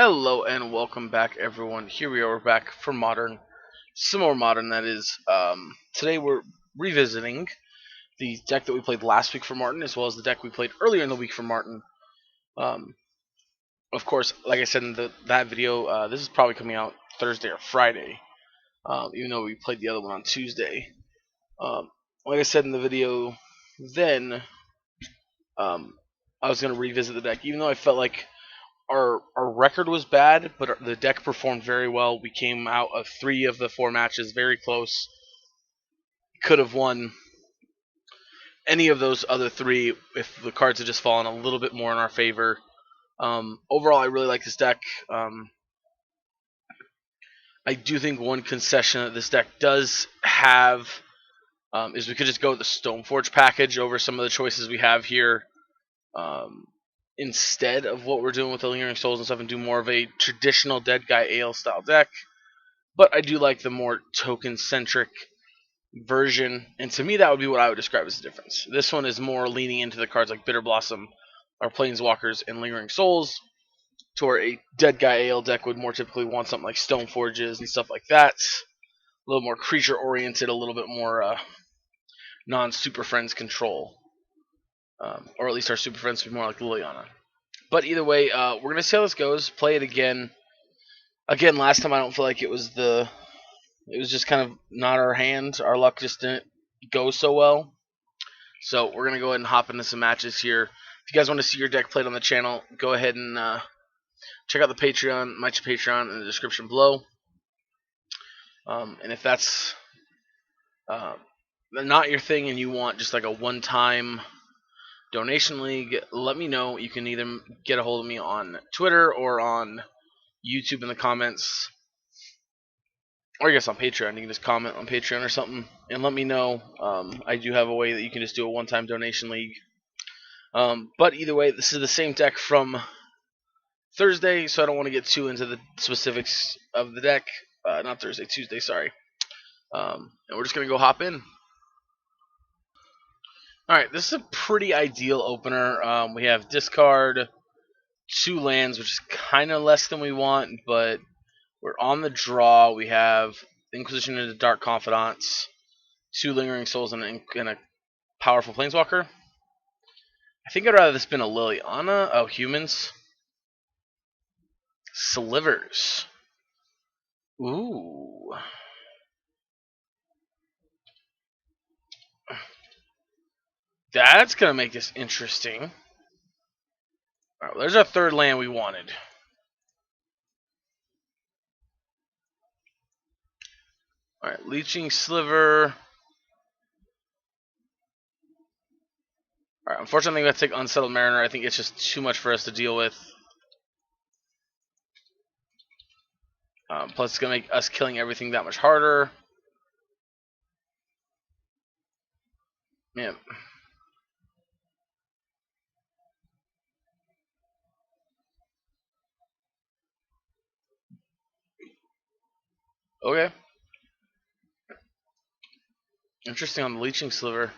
Hello and welcome back, everyone. Here we are, we're back for Modern, some more Modern. That is, today we're revisiting the deck that we played last week for Martin, as well as the deck we played earlier in the week for Martin. Um, of course, like I said in that video, this is probably coming out Thursday or Friday, even though we played the other one on Tuesday. Like I said in the video, then I was going to revisit the deck, even though I felt like our record was bad, but the deck performed very well. We came out of 3 of the 4 matches very close. Could have won any of those other 3 if the cards had just fallen a little bit more in our favor. Overall, I really like this deck. I do think one concession that this deck does have is we could just go with the Stoneforge package over some of the choices we have here. Instead of what we're doing with the Lingering Souls and stuff, and do more of a traditional Dead Guy Ale style deck. But I do like the more token-centric version, and to me that would be what I would describe as the difference. This one is more leaning into the cards like Bitter Blossom, or Planeswalkers, and Lingering Souls, to where a Dead Guy Ale deck would more typically want something like Stoneforges and stuff like that. A little more creature-oriented, a little bit more non-Super Friends control. Or at least our Super Friends would be more like Liliana. But either way, we're going to see how this goes, play it again. Again, last time I don't feel like it was just kind of not our hand. Our luck just didn't go so well. So we're going to go ahead and hop into some matches here. If you guys want to see your deck played on the channel, go ahead and check out the Patreon, my Patreon in the description below. And if that's not your thing and you want just like a one-time donation league, let me know. You can either get a hold of me on Twitter or on YouTube in the comments. Or I guess on Patreon, you can just comment on Patreon or something and let me know. I do have a way that you can just do a one-time donation league. But either way, this is the same deck from Thursday, so I don't want to get too into the specifics of the deck. Not Thursday, Tuesday, sorry. And we're just going to go hop in. Alright, this is a pretty ideal opener. We have discard 2 lands, which is kind of less than we want, but we're on the draw. We have Inquisition into Dark Confidants, 2 Lingering Souls, and a powerful Planeswalker. I think I'd rather this been a Liliana. Oh, humans. Slivers. Ooh. That's going to make this interesting. Alright, well, there's our 3rd land we wanted. Alright, Leeching Sliver. Alright, unfortunately, we have to take Unsettled Mariner. I think it's just too much for us to deal with. Plus, it's going to make us killing everything that much harder. Yeah. Okay. Interesting on the Leeching Sliver.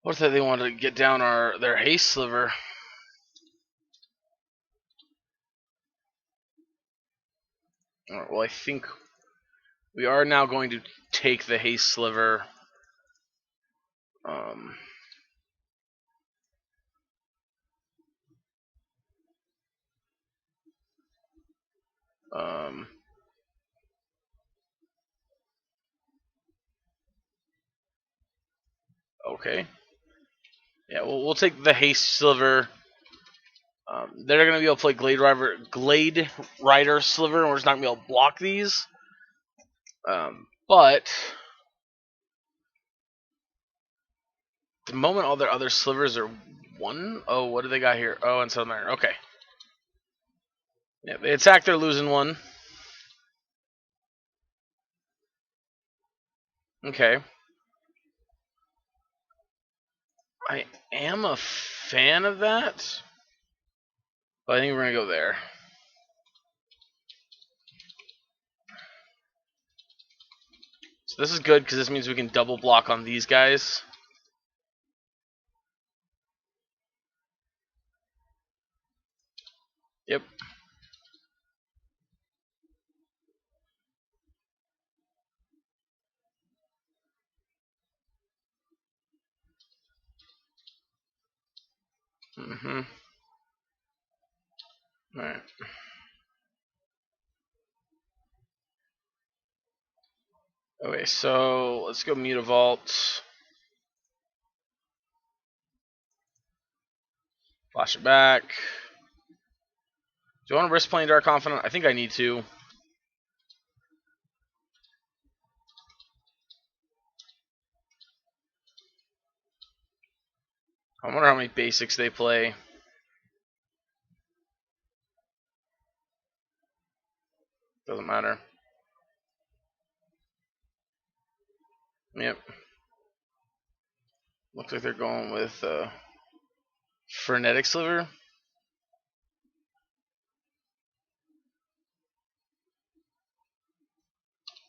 What if they wanted to get down their Haste Sliver? Alright, well, I think we are now going to take the Haste Sliver. Okay. Yeah, well, we'll take the Haste Sliver. They're going to be able to play Glade Rider Sliver, and we're just not going to be able to block these. But the moment all their other slivers are 1. Oh, what do they got here? Oh, and Southern Mariner. Okay. Yeah, they attack, they're losing 1. Okay. I am a fan of that, but I think we're going to go there. So this is good because this means we can double block on these guys. Yep. Mm-hmm. Alright. Okay, so let's go Mutavault. Flash it back. Do you want to risk playing Dark Confidant? I think I need to. I wonder how many basics they play. Doesn't matter. Yep. Looks like they're going with Frenetic Sliver.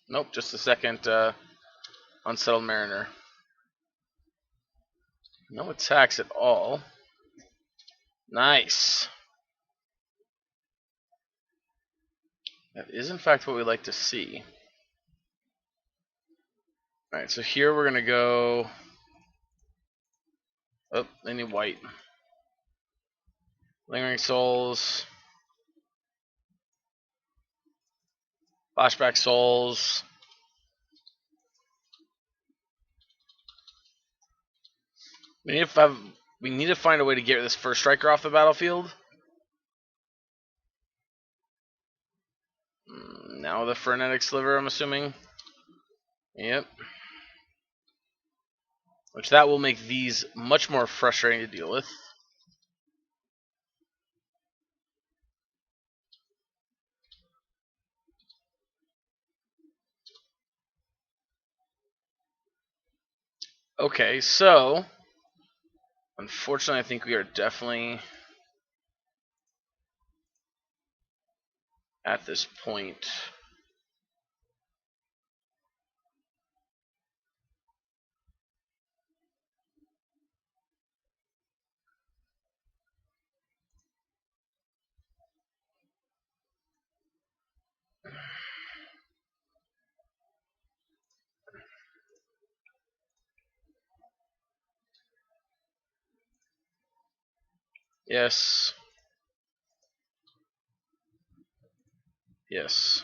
Nope, just a second Unsettled Mariner. No attacks at all. Nice. That is in fact what we like to see. Alright, so here we're going to go... Oh, they need white. Lingering Souls. Flashback Souls. We need to find a way to get this first striker off the battlefield. Now the Frenetic Sliver, I'm assuming. Yep. Which that will make these much more frustrating to deal with. Okay, so unfortunately I think we are definitely at this point. Yes. Yes.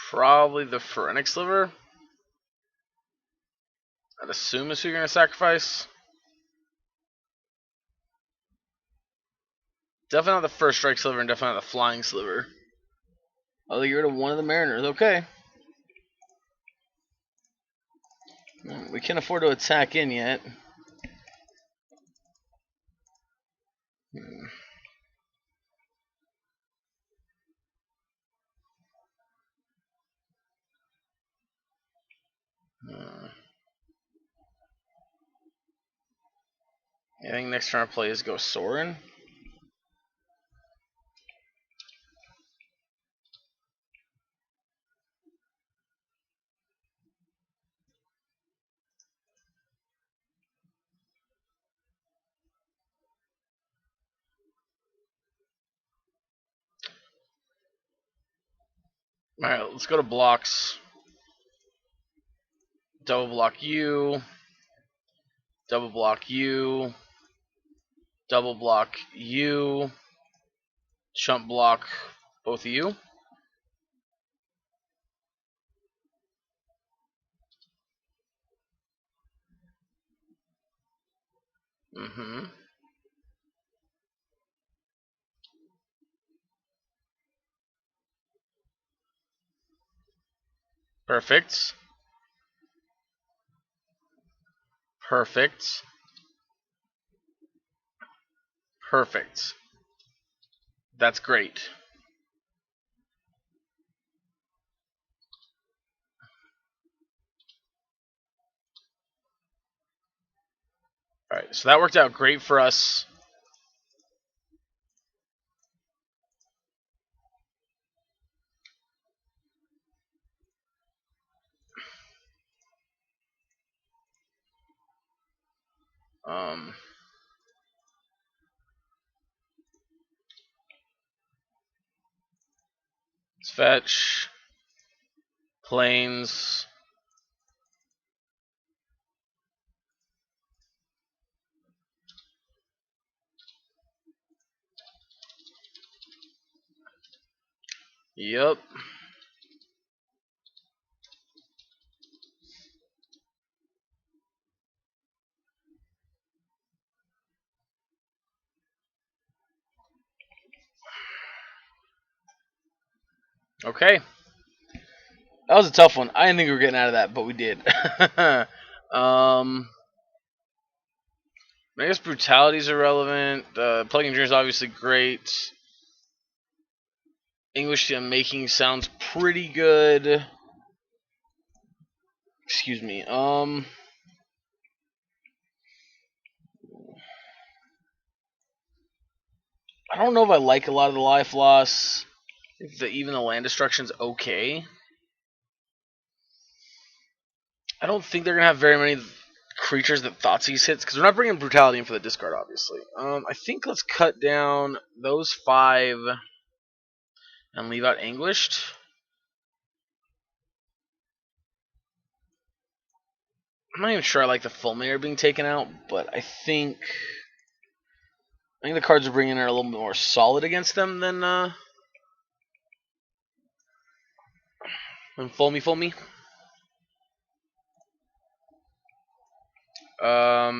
Probably the Phoenix Sliver. I'd assume is who you're going to sacrifice. Definitely not the first strike sliver and definitely not the flying sliver. Oh, you're rid of one of the Mariners. Okay. We can't afford to attack in yet. I think next turn I play is go Sorin. Alright, let's go to blocks. Double block you. Double block you. Double block you. Chump block both of you. Mm-hmm. Perfect. Perfect. Perfect. That's great. Alright, so that worked out great for us. Let's fetch. Planes. Yep. Okay. That was a tough one. I didn't think we were getting out of that, but we did. I guess brutality is irrelevant. Plugging Dream is obviously great. English making sounds pretty good. Excuse me. I don't know if I like a lot of the life loss. I think even the land destruction's okay. I don't think they're gonna have very many creatures that Thoughtseize hits because we're not bringing brutality in for the discard, obviously. I think let's cut down those 5 and leave out Anguished. I'm not even sure I like the Fulminator being taken out, but I think the cards we're bringing in are a little bit more solid against them than Full Me.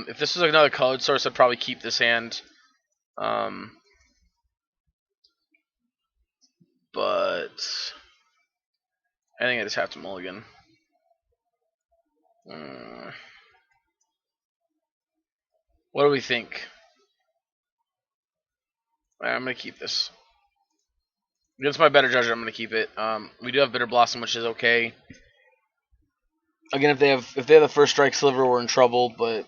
If this was another colored source, I'd probably keep this hand. But I think I just have to mulligan. What do we think? I'm going to keep this. Against my better judgment, I'm going to keep it. We do have Bitter Blossom, which is okay. Again, if they have the first strike sliver, we're in trouble, but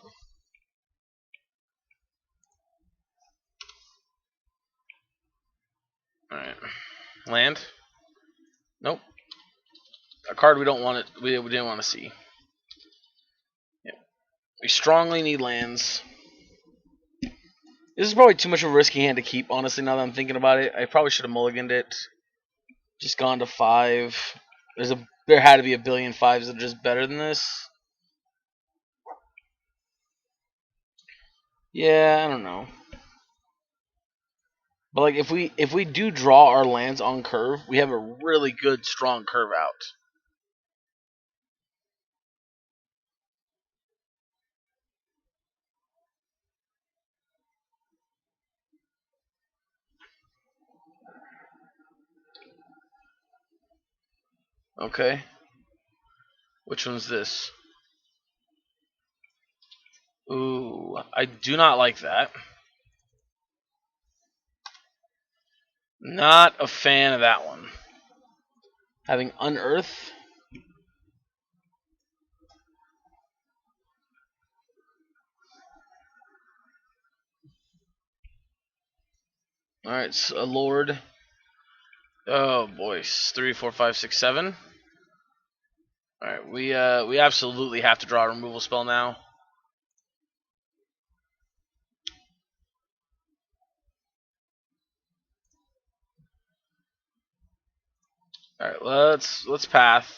alright. Land? Nope. A card we don't want it we didn't want to see. Yep. We strongly need lands. This is probably too much of a risky hand to keep, honestly, now that I'm thinking about it. I probably should have mulliganed it. Just gone to 5. There had to be a billion 5s that are just better than this. Yeah, I don't know. But like if we do draw our lands on curve, we have a really good strong curve out. Okay. Which one's this? Ooh, I do not like that. Not a fan of that one. Having Unearth. Alright, so a Lord. Oh boy, 3, 4, 5, 6, 7. Alright, we absolutely have to draw a removal spell now. Alright, let's path.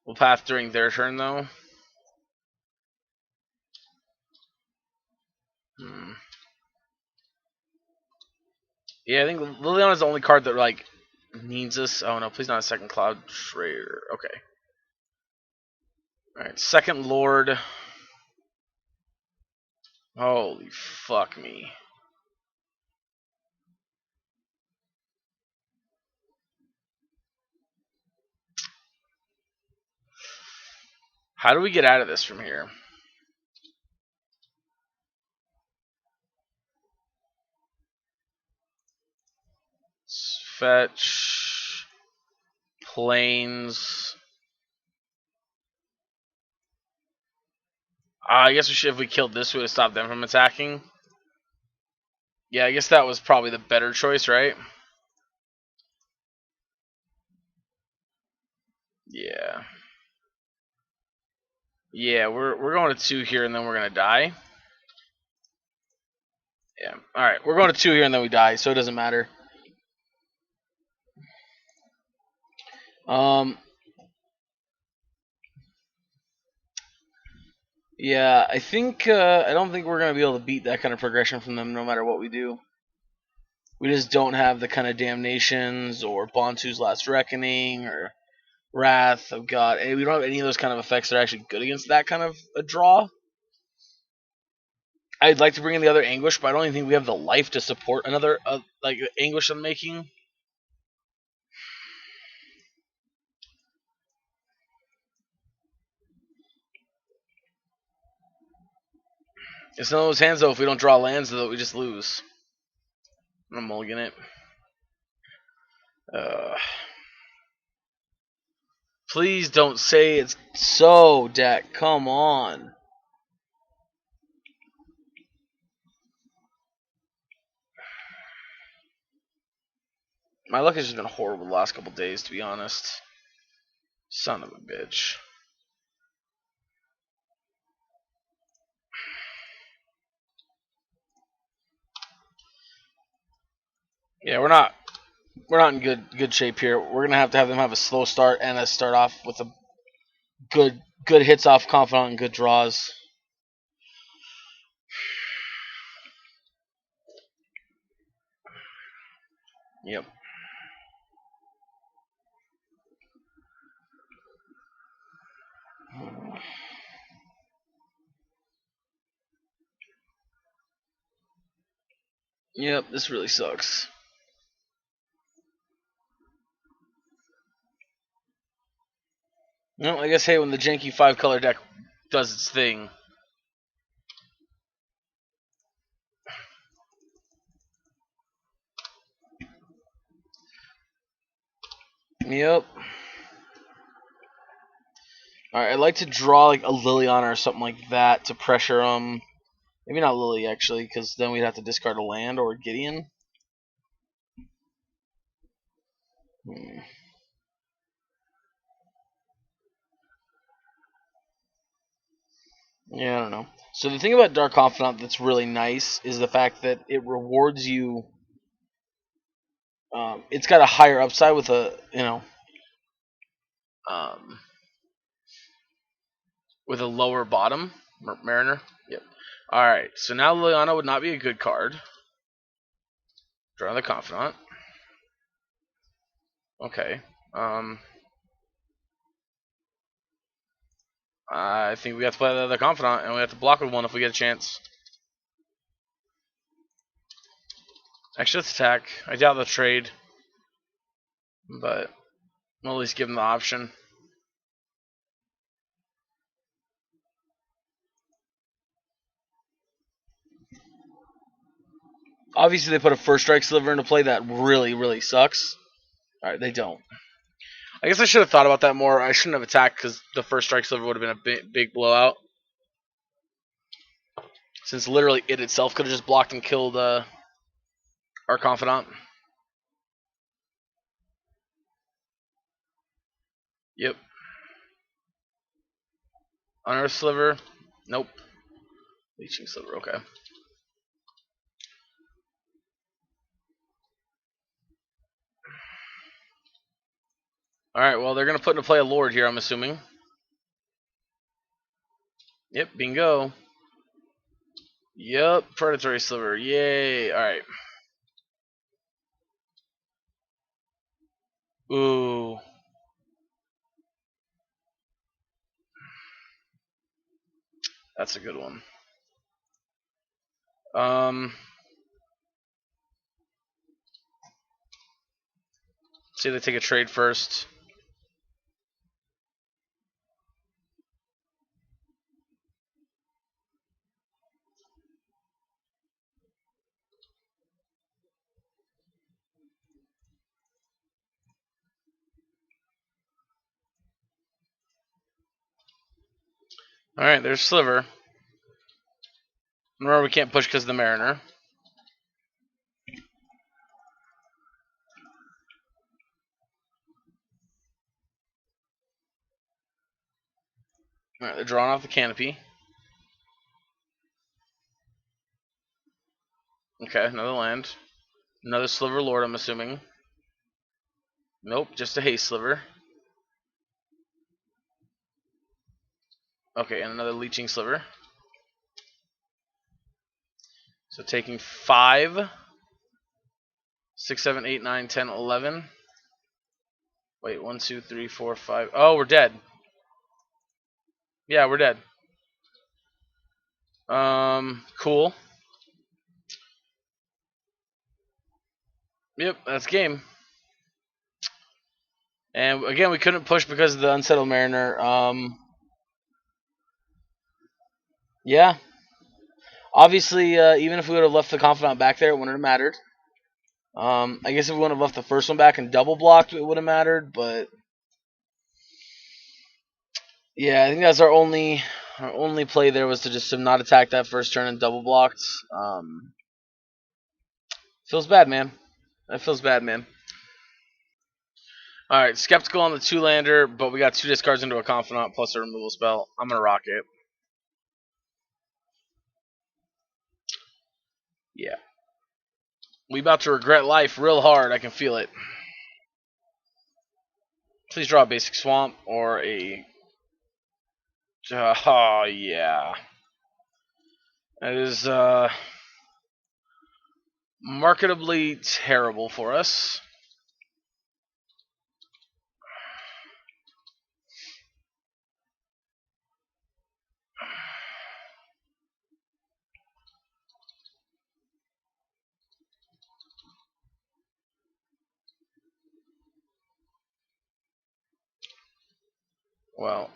We'll path during their turn though. Yeah, I think Liliana's the only card that like needs us. Oh no, please not a second Cloud Trader. Okay. Alright, second Lord. Holy fuck me. How do we get out of this from here? Fetch. Planes. I guess we should, if we killed this, we would have stopped them from attacking. Yeah, I guess that was probably the better choice, right? Yeah. Yeah, we're going to 2 here and then we're gonna die. Yeah. Alright, we're going to 2 here and then we die, so it doesn't matter. Yeah, I think I don't think we're gonna be able to beat that kind of progression from them no matter what we do. We just don't have the kind of Damnations or Bontu's Last Reckoning or Wrath of God. And we don't have any of those kind of effects that are actually good against that kind of a draw. I'd like to bring in the other Anguish, but I don't even think we have the life to support another like Anguish I'm making. It's none of those hands though. If we don't draw lands, though, we just lose. I'm mulligan it. Please don't say it's so, deck. Come on. My luck has just been horrible the last couple days, to be honest. Son of a bitch. Yeah, we're not in good shape here. We're gonna have to have them have a slow start and us start off with a good hits off Confidant and good draws. Yep. Yep, this really sucks. No, I guess, hey, when the janky 5-color deck does its thing. Yep. Alright, I'd like to draw like a Liliana or something like that to pressure them. Maybe not Lily, actually, because then we'd have to discard a land or Gideon. Yeah, I don't know. So the thing about Dark Confidant that's really nice is the fact that it rewards you. It's got a higher upside with um, with a lower bottom. Mariner. Yep. All right. So now Liliana would not be a good card. Draw the Confidant. Okay. I think we have to play the Confidant, and we have to block with one if we get a chance. Actually, let's attack. I doubt they'll trade, but we'll at least give them the option. Obviously, they put a first strike sliver into play. That really, really sucks. All right, they don't. I guess I should have thought about that more. I shouldn't have attacked because the first strike sliver would have been a big blowout. Since literally it itself could have just blocked and killed our Confidant. Yep. Unearth Sliver. Nope. Leeching Sliver, okay. Alright, well, they're going to put into play a Lord here, I'm assuming. Yep, bingo. Yep, Predatory Sliver. Yay. Alright. Ooh. That's a good one. See if they take a trade first. Alright, there's Sliver. Remember, we can't push because of the Mariner. Alright, they're drawing off the canopy. Okay, another land. Another Sliver Lord, I'm assuming. Nope, just a Haste Sliver. Okay, and another Leeching Sliver. So taking 5. 6, 7, 8, 9, 10, 11. Wait, 1, 2, 3, 4, 5. Oh, we're dead. Yeah, we're dead. Cool. Yep, that's game. And again, we couldn't push because of the Unsettled Mariner. Yeah. Obviously, even if we would have left the Confidant back there, it wouldn't have mattered. I guess if we would have left the first one back and double blocked, it would have mattered. But yeah, I think that's our only play there was to just not attack that first turn and double blocked. Feels bad, man. That feels bad, man. All right, skeptical on the 2-lander, but we got 2 discards into a Confidant plus a removal spell. I'm gonna rock it. Yeah. We about to regret life real hard. I can feel it. Please draw a basic swamp or a. Oh yeah. That is marketably terrible for us. Well,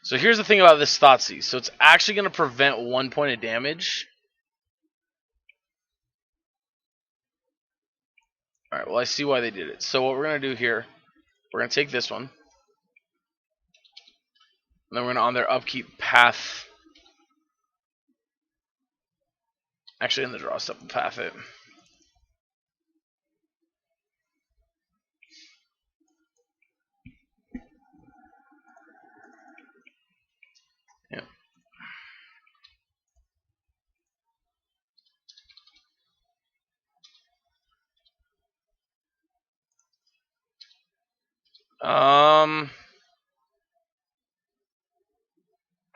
so here's the thing about this Thoughtseize. So it's actually going to prevent 1 point of damage. All right, well, I see why they did it. So what we're going to do here, we're going to take this one. And then we're going to, on their upkeep, path. Actually, in the draw step, we'll path it. Yeah.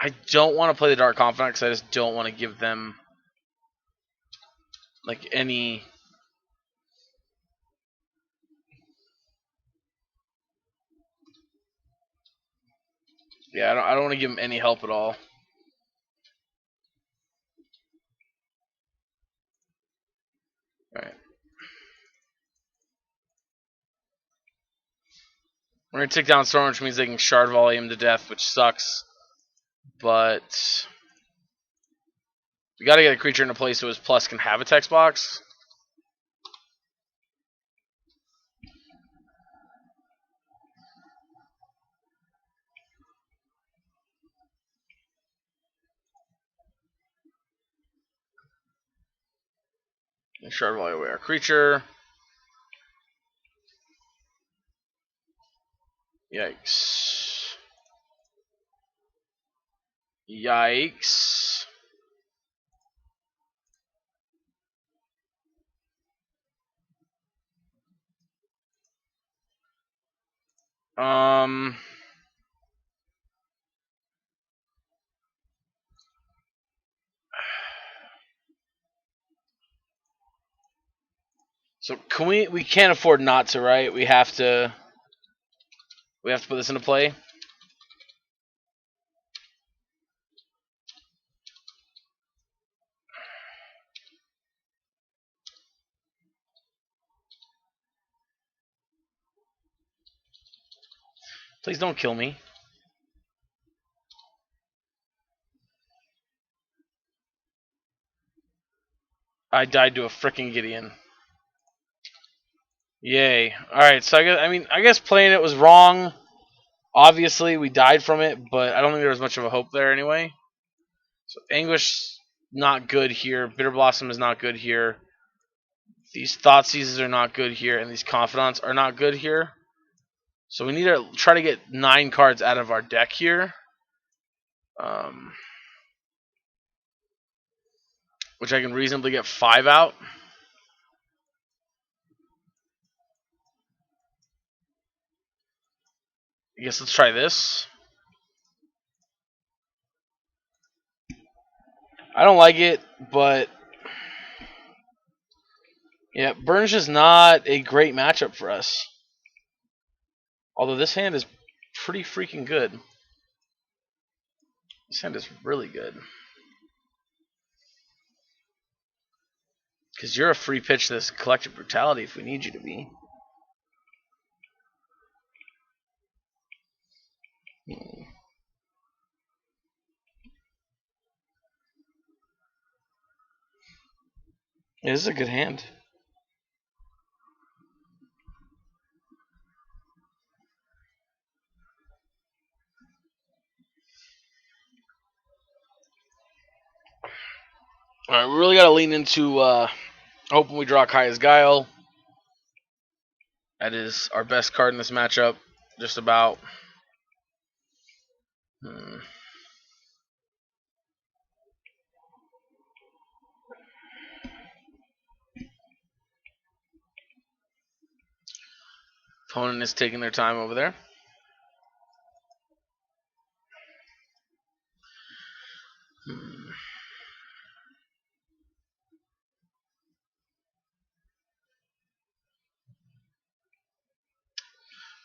I don't want to play the Dark Confidant because I just don't want to give them like any. Yeah, I don't want to give them any help at all. All right. We're gonna take down Storm, which means they can Shard Volley him to death, which sucks. But we gotta get a creature in a place so his plus can have a text box. Shard Volley away our creature. Yikes. Yikes. Um. So can we? We can't afford not to, right? We have to. We have to put this into play. Please don't kill me. I died to a freaking Gideon. Yay! All right, so I guess playing it was wrong. Obviously, we died from it, but I don't think there was much of a hope there anyway. So Anguish not good here. Bitter Blossom is not good here. These Thoughtseizes are not good here, and these Confidants are not good here. So we need to try to get 9 cards out of our deck here. Which I can reasonably get 5 out. I guess let's try this. I don't like it, but Yeah, Burn's just not a great matchup for us. Although this hand is pretty freaking good. This hand is really good. Because you're a free pitch to this Collective Brutality if we need you to be. It is a good hand. Alright, we really got to lean into hoping we draw Kaya's Guile. That is our best card in this matchup, just about. Opponent is taking their time over there.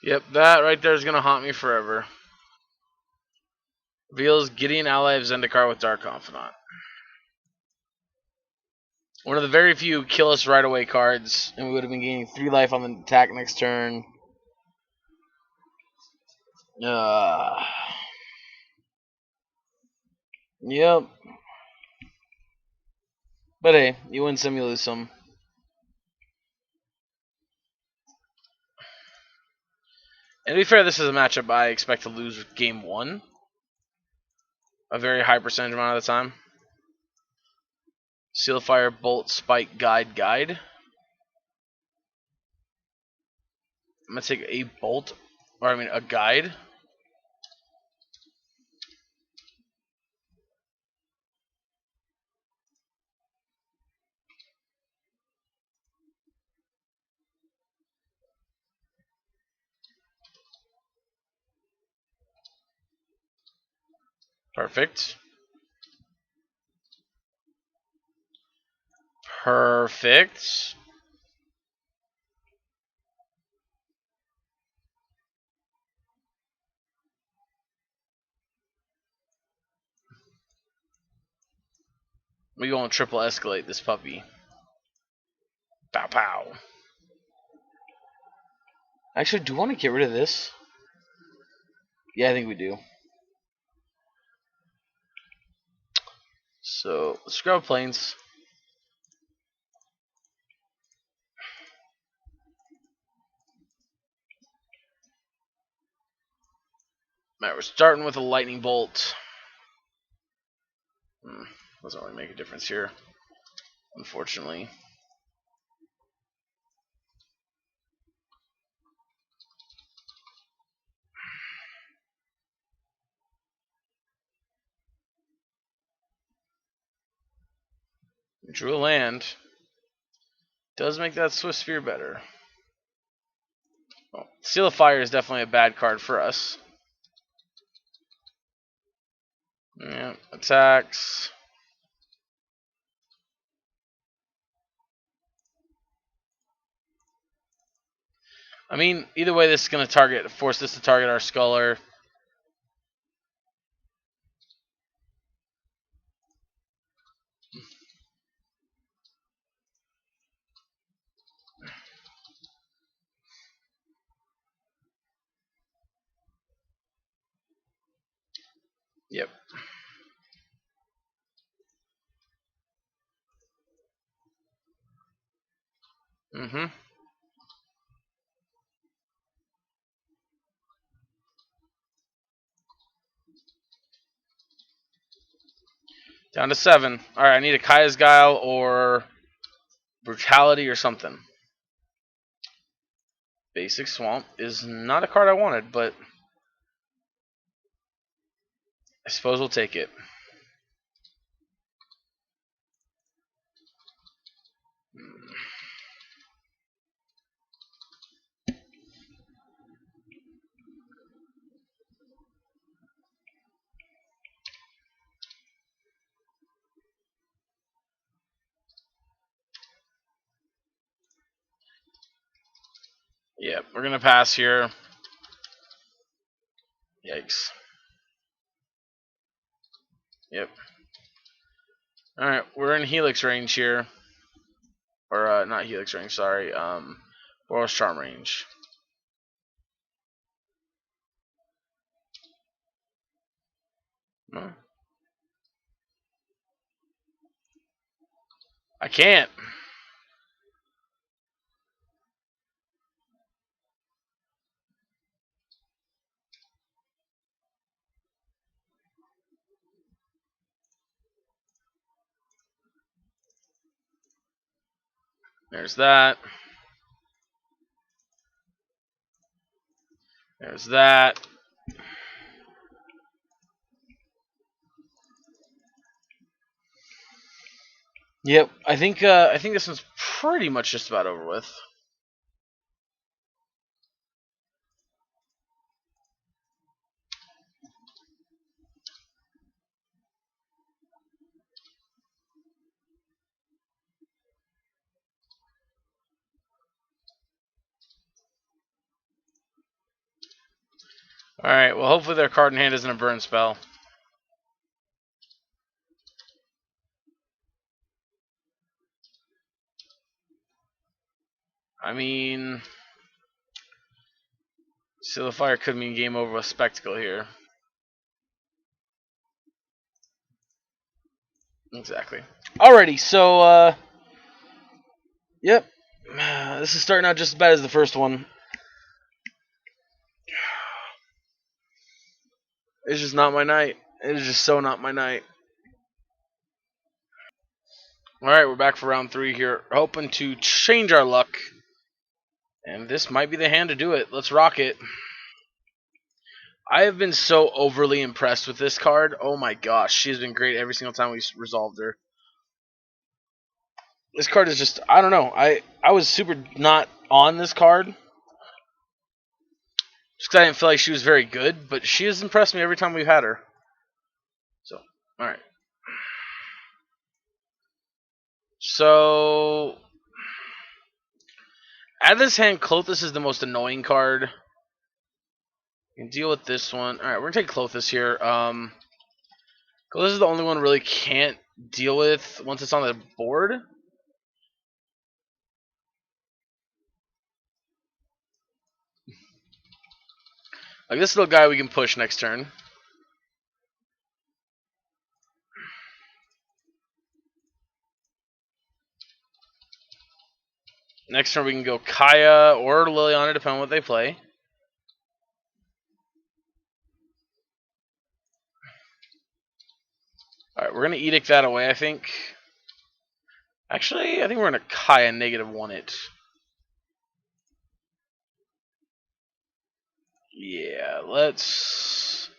Yep, that right there is going to haunt me forever. Reveals Gideon ally of Zendikar with Dark Confidant. One of the very few kill us right away cards, and we would have been gaining 3 life on the attack next turn. Yep. But hey, you win some, you lose some. And to be fair, this is a matchup I expect to lose game 1. A very high percentage amount of the time. Seal Fire, Bolt, Spike, Guide. I'm going to take a Bolt, or I mean a Guide. Perfect. Perfect. We going to triple escalate this puppy. Pow pow. Actually, do you want to get rid of this? Yeah, I think we do. So, let's grab planes. Alright, we're starting with a lightning bolt. Doesn't really make a difference here, unfortunately. Drew a land. Does make that Swift Sphere better. Well, Seal of Fire is definitely a bad card for us. Yeah, attacks. I mean, either way, this is going to force this to target our Sculler. Yep. Down to 7. Alright, I need a Kaya's Guile or Brutality or something. Basic Swamp is not a card I wanted, but I suppose we'll take it. Yep, we're gonna pass here. Yikes. Yep. Alright, we're in Helix range here. Or, not Helix range, sorry. Boros Charm range. No. I can't. There's that. There's that. Yep, I think this one's pretty much just about over with. Alright, well hopefully their card in hand isn't a burn spell. I mean, Seal of Fire could mean game over with Spectacle here. Exactly. Alrighty, so, yep. This is starting out just as bad as the first one. It's just not my night. It is just so not my night. Alright, we're back for round 3 here. Hoping to change our luck. And this might be the hand to do it. Let's rock it. I have been so overly impressed with this card. Oh my gosh, she's been great every single time we've resolved her. This card is just, I don't know. I was super not on this card. Just because I didn't feel like she was very good. But she has impressed me every time we've had her. So, alright. So, out of this hand, Clothis is the most annoying card. You can deal with this one. Alright, we're going to take Clothis here. Clothis is the only one really can't deal with once it's on the board. Like this little guy we can push next turn. Next turn we can go Kaya or Liliana, depending on what they play. Alright, we're going to Edict that away, I think. Actually, I think we're going to Kaya -1 it. Yeah, let's...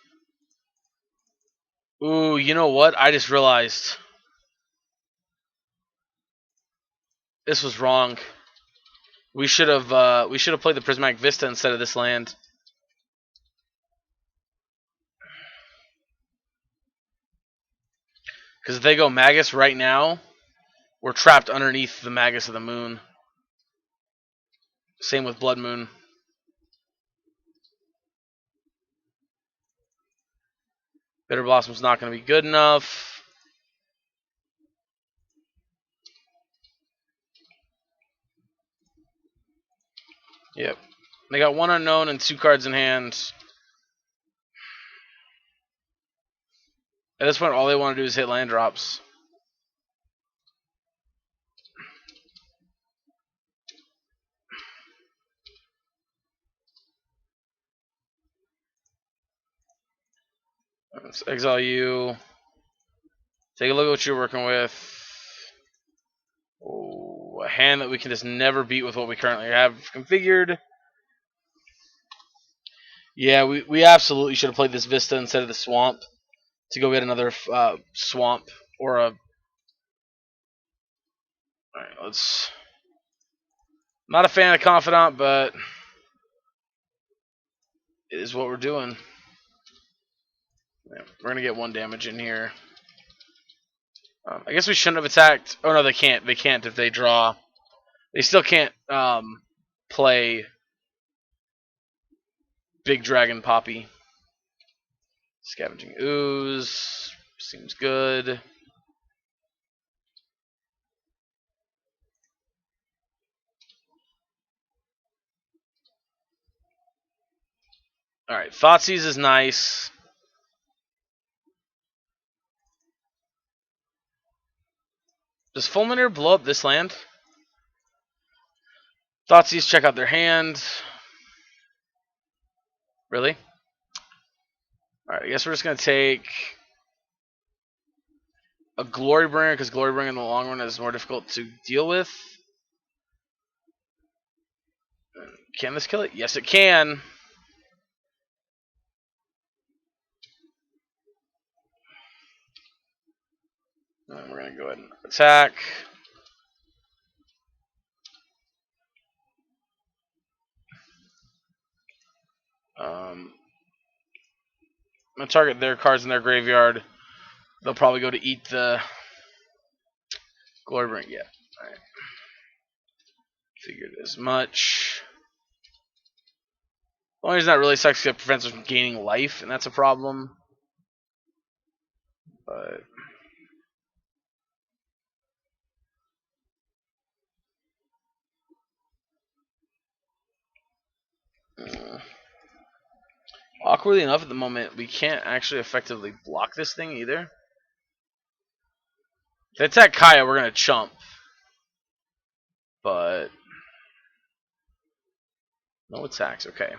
Ooh, you know what? I just realized. This was wrong. We should have played the Prismatic Vista instead of this land. Because if they go Magus right now, we're trapped underneath the Magus of the Moon. Same with Blood Moon. Bitter Blossom's not going to be good enough. Yep. They got 1 unknown and 2 cards in hand. At this point, all they want to do is hit land drops. Let's exile you. Take a look at what you're working with. Oh, a hand that we can just never beat with what we currently have configured. Yeah, we absolutely should have played this Vista instead of the Swamp to go get another Swamp or a... Alright, let's... Not a fan of Confidant, but it is what we're doing. Yeah, we're going to get 1 damage in here. I guess we shouldn't have attacked. Oh, no, they can't. They can't if they draw. They still can't play Big Dragon Poppy. Scavenging Ooze. Seems good. Alright, Thoughtseize is nice. Does Fulminator blow up this land? Thoughtseize check out their hand. Really? Alright, I guess we're just going to take a Glorybringer, because Glorybringer in the long run is more difficult to deal with. Can this kill it? Yes, it can. And we're going to go ahead and attack. I'm going to target their cards in their graveyard. They'll probably go to eat the Glorybringer. Yeah. Alright. Figured as much. The only reason that really sucks is it prevents us from gaining life, and that's a problem. But awkwardly enough, at the moment, we can't actually effectively block this thing either. If they attack Kaya, we're gonna chump. But no attacks. Okay.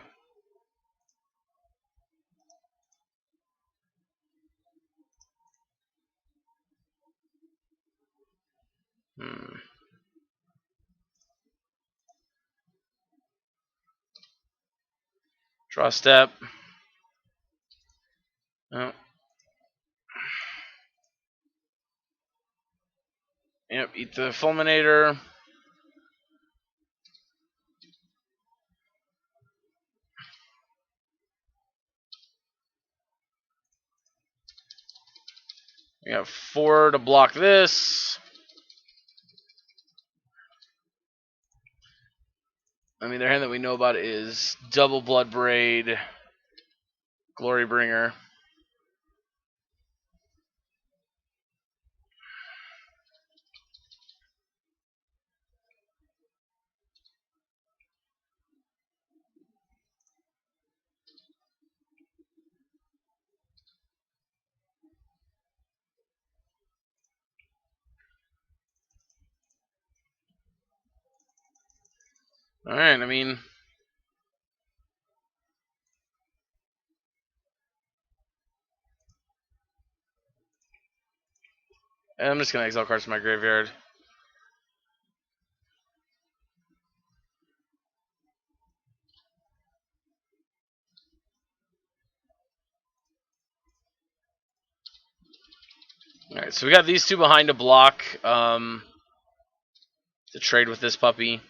Draw a step. Oh. Yep, eat the Fulminator. We have 4 to block this. I mean, their hand that we know about is double Blood Braid, Glorybringer. Alright, I mean, I'm just going to exile cards from my graveyard. Alright, so we got these 2 behind to block to trade with this puppy.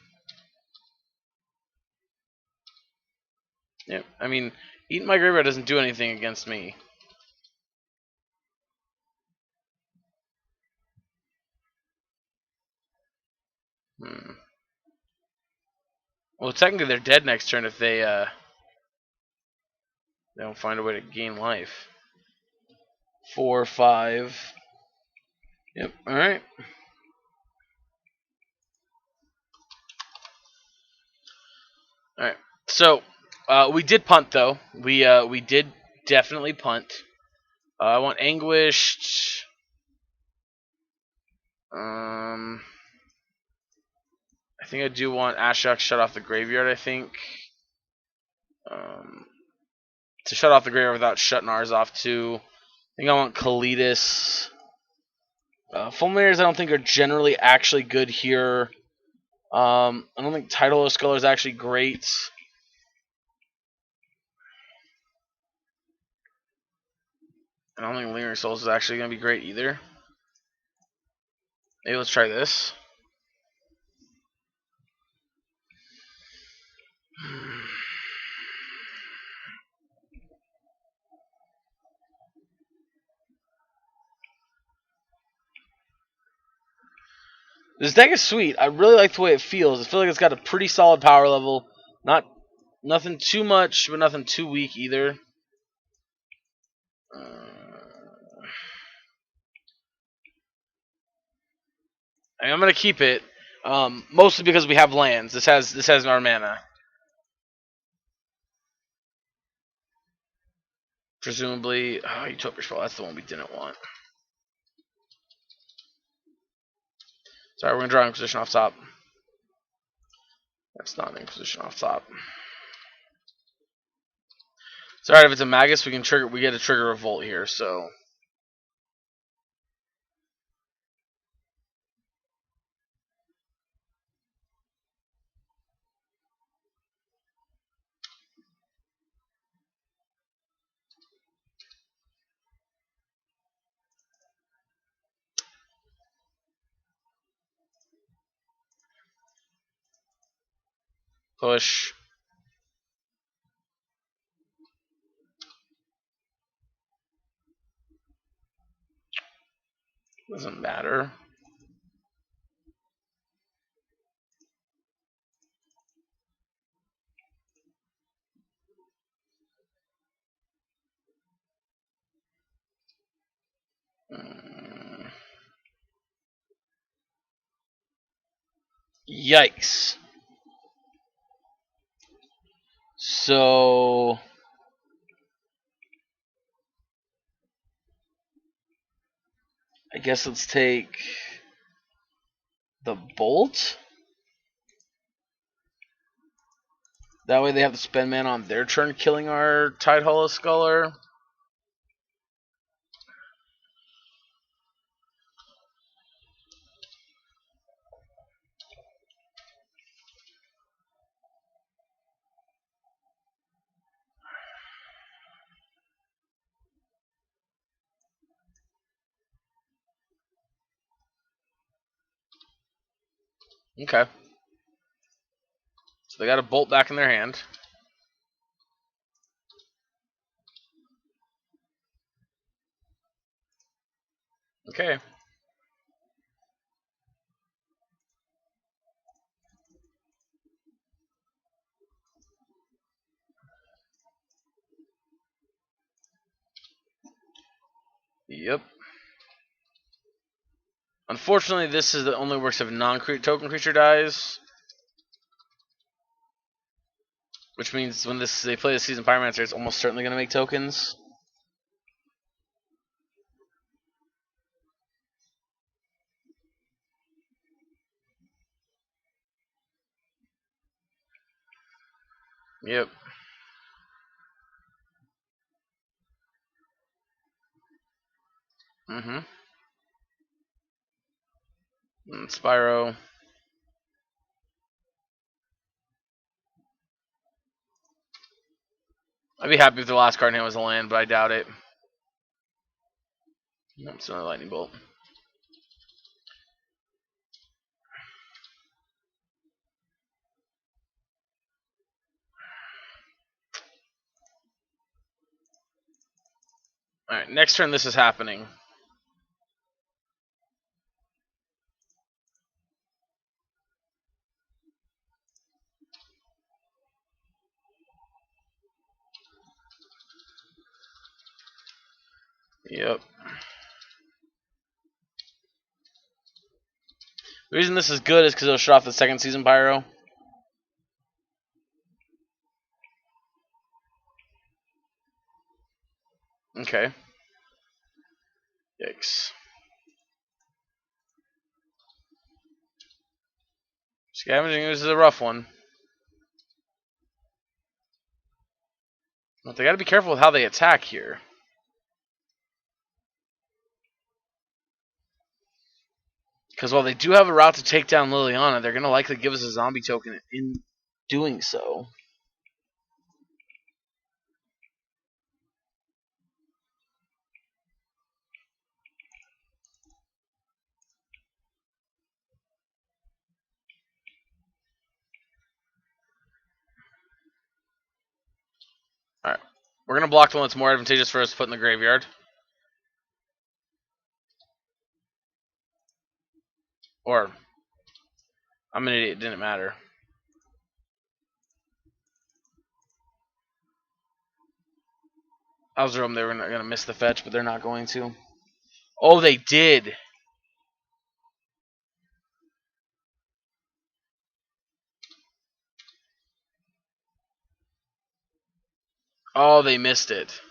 Yep, I mean, eating my graveyard doesn't do anything against me. Well, technically they're dead next turn if they don't find a way to gain life. 4, 5. Yep. All right. All right. So we did punt though. We did definitely punt. I want Anguished. I think I do want Ashok shut off the graveyard. I think. To shut off the graveyard without shutting ours off too. I think I want Kalidas. Fulminators I don't think are generally actually good here. I don't think Tidal Skull is actually great. I don't think Lingering Souls is actually going to be great either. Maybe let's try this. This deck is sweet. I really like the way it feels. I feel like it's got a pretty solid power level. Not Nothing too much, but nothing too weak either. I'm gonna keep it, mostly because we have lands. This has our mana. Presumably, Utopia Spell. That's the one we didn't want. Sorry, we're gonna draw Inquisition off top. That's not an Inquisition off top. It's alright if it's a Magus. We can trigger. We get to trigger Revolt here. So push. Doesn't matter. Yikes. So I guess let's take the Bolt. That way they have to spend mana on their turn killing our Tide Hollow Sculler. Okay. So they got a Bolt back in their hand. Okay. Yep. Unfortunately, this is the only works if non-token creature dies. Which means when they play the Seasoned Pyromancer, it's almost certainly going to make tokens. Yep. Mm-hmm. And Spyro. I'd be happy if the last card in hand was a land, but I doubt it. Nope, it's another Lightning Bolt. Alright, next turn this is happening. Yep. The reason this is good is because it'll shut off the second Season Pyro. Okay. Yikes. Scavenging Ooze is a rough one. But they gotta be careful with how they attack here. Because while they do have a route to take down Liliana, they're gonna likely give us a zombie token in doing so. Alright. We're gonna block the one that's more advantageous for us to put in the graveyard. Or I'm an idiot, it didn't matter. I was hoping they were going to miss the fetch, but they're not going to. Oh, they did. Oh, they missed it.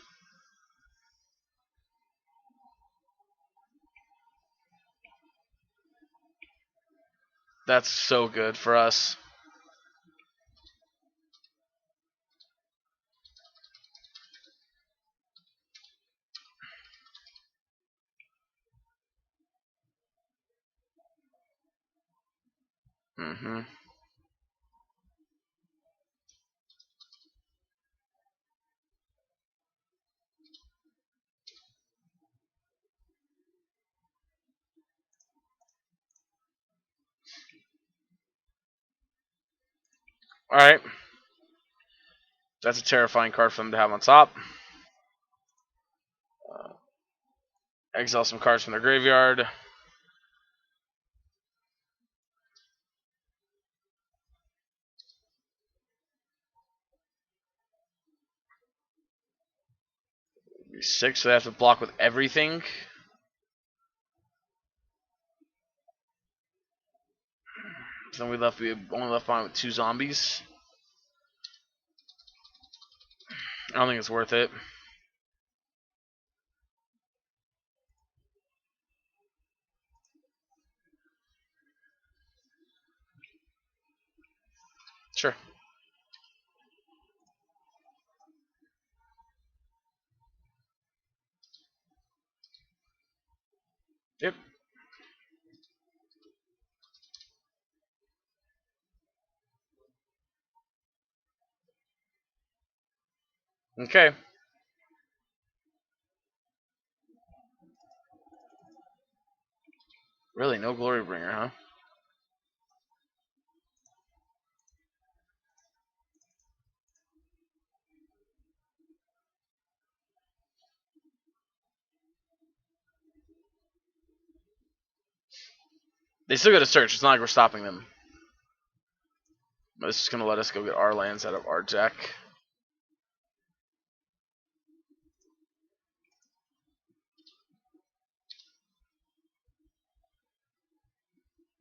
That's so good for us. Mm-hmm. All right. That's a terrifying card for them to have on top. Exile some cards from their graveyard. Six, so they have to block with everything. So then we only left behind with 2 zombies. I don't think it's worth it. Sure. Yep. Okay. Really, no Glorybringer, huh? They still got to search. It's not like we're stopping them. But it's just going to let us go get our lands out of our deck.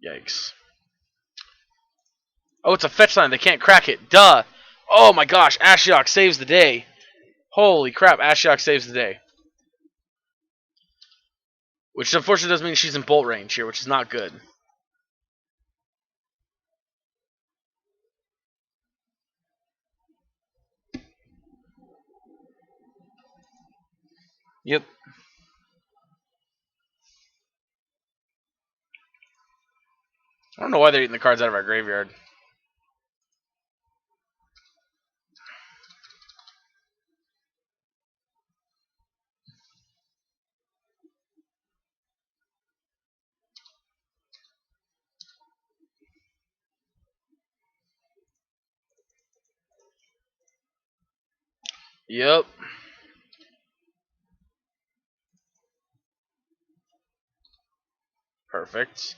Yikes. Oh, it's a fetch line. They can't crack it. Duh. Oh my gosh. Ashiok saves the day. Holy crap. Ashiok saves the day. Which unfortunately does mean she's in bolt range here, which is not good. Yep. I don't know why they're eating the cards out of our graveyard. Yep. Perfect.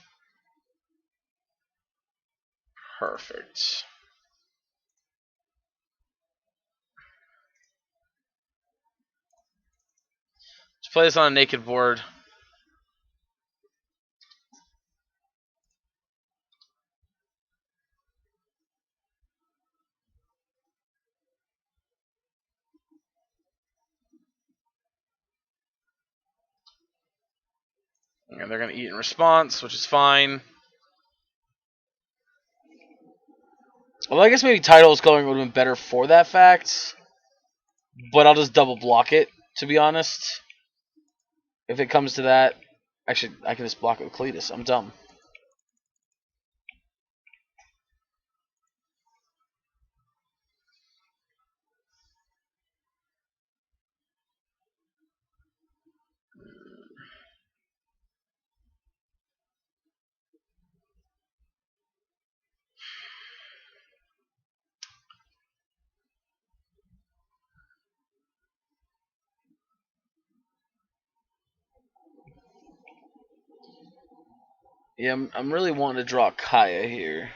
Perfect. Let's play this on a naked board. And they're going to eat in response, which is fine. Well, I guess maybe Title's Coloring would have been better for that fact. But I'll just double block it, to be honest. If it comes to that. Actually, I can just block it with Cletus. I'm dumb. Yeah, I'm really wanting to draw Kaya here.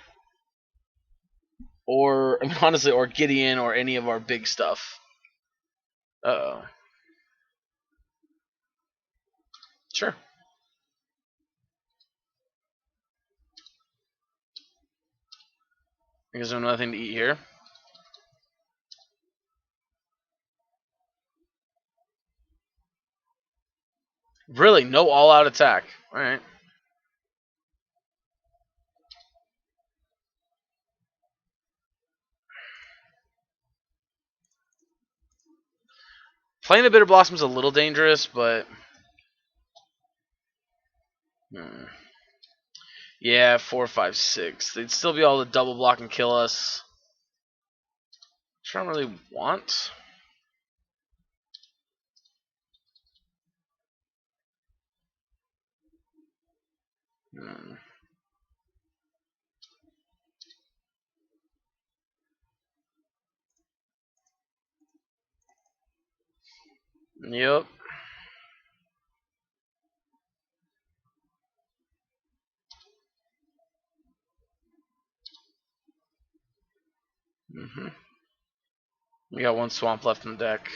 Or, I mean, honestly, or Gideon or any of our big stuff. Uh-oh. Sure. Because there's nothing to eat here. Really, no all-out attack. All right. Playing the Bitter Blossom is a little dangerous, but yeah, 4, 5, 6. They'd still be able to double block and kill us. Which I don't really want. Hmm. Yep. Mm-hmm. We got one swamp left in the deck.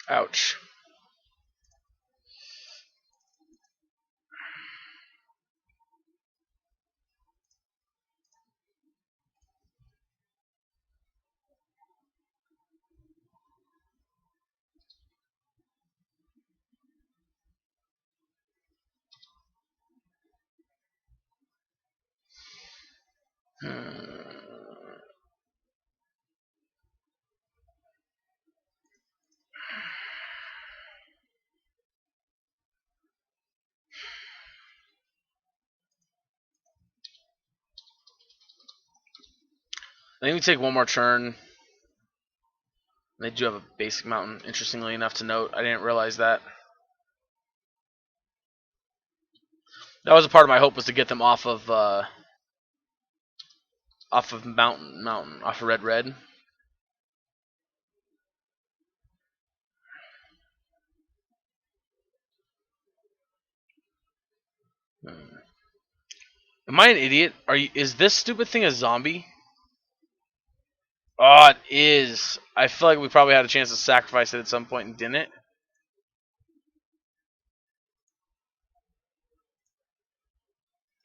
Ouch. Hmm. I think we take one more turn. They do have a basic mountain, interestingly enough to note. I didn't realize that. That was a part of my hope, was to get them off of mountain, off of red. Hmm. Am I an idiot? Is this stupid thing a zombie? Oh, it is. I feel like we probably had a chance to sacrifice it at some point and didn't.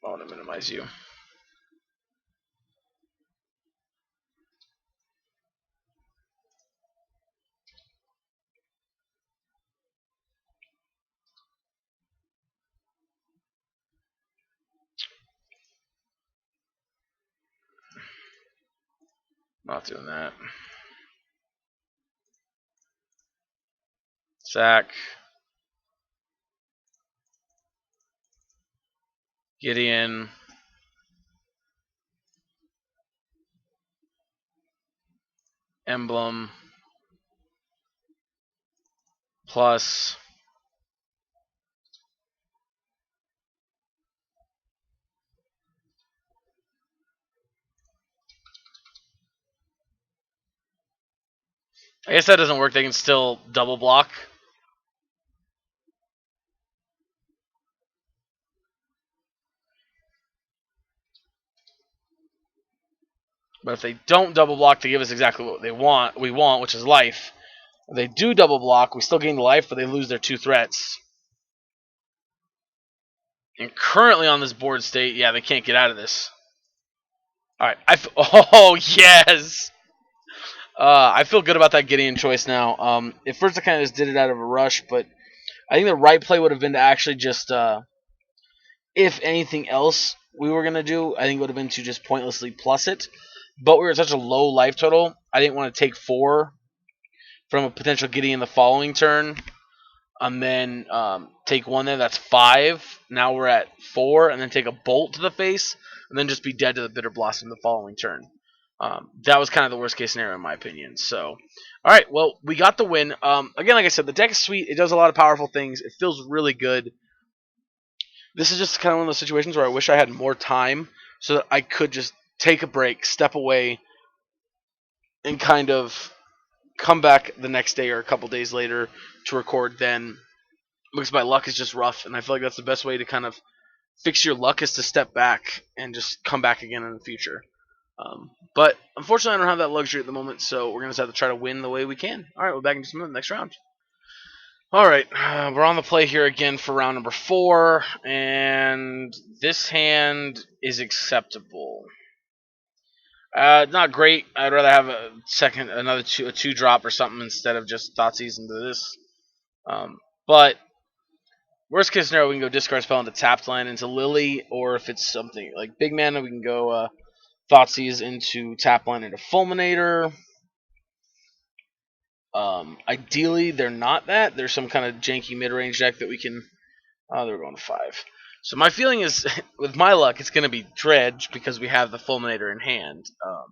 I want to minimize you. Not doing that. Sack. Gideon. Emblem. Plus. I guess that doesn't work. They can still double block. But if they don't double block, they give us exactly what we want, which is life. If they do double block, we still gain the life, but they lose their 2 threats. And currently on this board state, yeah, they can't get out of this. All right. Oh, yes! I feel good about that Gideon choice now. At first, I kind of just did it out of a rush, but I think the right play would have been to actually just, if anything else we were going to do, I think it would have been to just pointlessly plus it. But we were at such a low life total, I didn't want to take 4 from a potential Gideon the following turn, and then take 1 there. That's 5. Now we're at 4, and then take a bolt to the face, and then just be dead to the Bitter Blossom the following turn. That was kind of the worst case scenario in my opinion. So, all right, well, we got the win. Again, like I said, the deck is sweet. It does a lot of powerful things. It feels really good. This is just kind of one of those situations where I wish I had more time so that I could just take a break, step away, and kind of come back the next day or a couple days later to record then, because my luck is just rough, and I feel like that's the best way to kind of fix your luck, is to step back and just come back again in the future. But unfortunately, I don't have that luxury at the moment, so we're gonna just have to try to win the way we can. All right, we're back in just a minute. Next round. All right, we're on the play here again for round number 4, and this hand is acceptable. Not great. I'd rather have another a 2 drop or something instead of just Thoughtseize into this. But worst case scenario, we can go discard spell into tapped land into Lily, or if it's something like big mana, we can go Thoughtseize into tap land into Fulminator. Ideally, they're not that. There's some kind of janky mid-range deck that we can. Oh, they're going to 5. So my feeling is, with my luck, it's going to be Dredge because we have the Fulminator in hand. All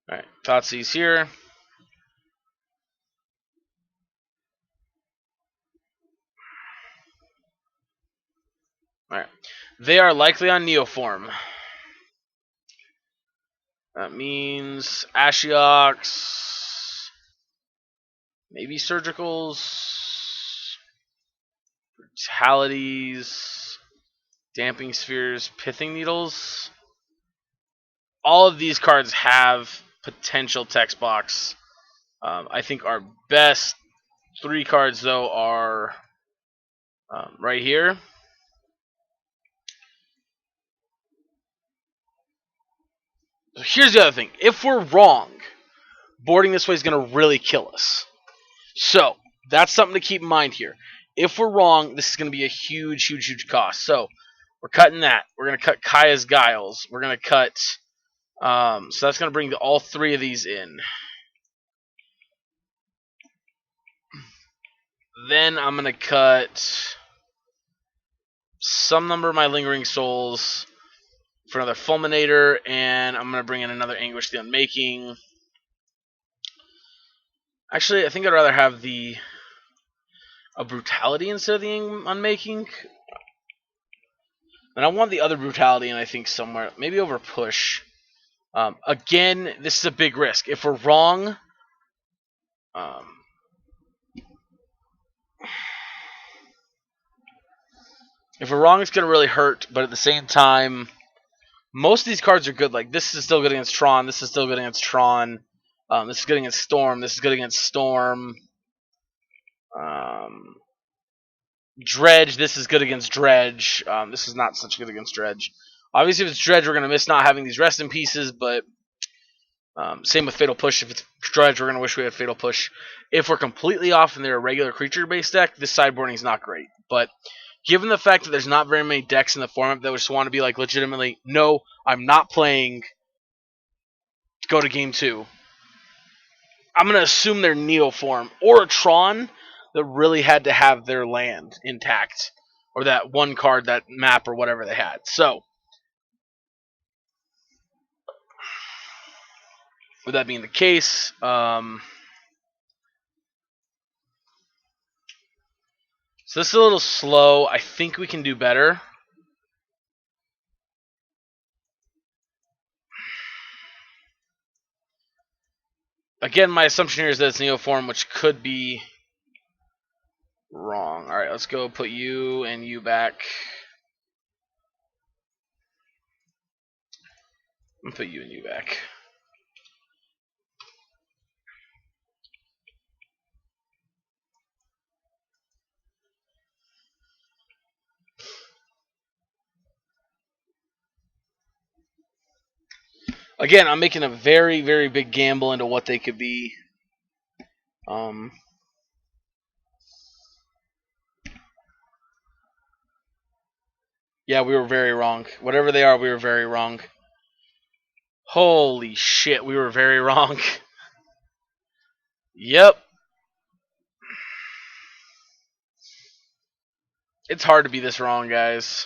right, Thoughtseize here. All right, they are likely on Neoform. That means Ashiox, maybe Surgicals, Brutalities, Damping Spheres, Pithing Needles. All of these cards have potential text box. I think our best 3 cards, though, are right here. So here's the other thing. If we're wrong, boarding this way is going to really kill us. So that's something to keep in mind here. If we're wrong, this is going to be a huge, huge, huge cost. So we're cutting that. We're going to cut Kaya's Guiles. We're going to cut... so that's going to bring all 3 of these in. Then I'm going to cut some number of my Lingering Souls for another Fulminator, and I'm going to bring in another Anguish the Unmaking. Actually, I think I'd rather have a Brutality instead of the Unmaking. And I want the other Brutality, and I think somewhere, maybe over Push. Again, this is a big risk. If we're wrong, it's going to really hurt. But at the same time, most of these cards are good. Like, this is still good against Tron. This is still good against Tron. This is good against Storm. This is good against Storm. Dredge. This is good against Dredge. This is not such good against Dredge. Obviously, if it's Dredge, we're going to miss not having these Rest in Pieces, but same with Fatal Push. If it's Dredge, we're going to wish we had Fatal Push. If we're completely off and they're a regular creature-based deck, this sideboarding is not great. But given the fact that there's not very many decks in the format that just want to be like legitimately, no, I'm not playing, go to game 2. I'm going to assume they're Neoform or a Tron that really had to have their land intact, or that one card, that map, or whatever they had. So, with that being the case, so this is a little slow. I think we can do better. Again, my assumption here is that it's Neoform, which could be wrong. Alright, let's go put you and you back. I'm going to put you and you back. Again, I'm making a very, very big gamble into what they could be. Yeah, we were very wrong. Whatever they are, we were very wrong. Holy shit, we were very wrong. Yep. It's hard to be this wrong, guys.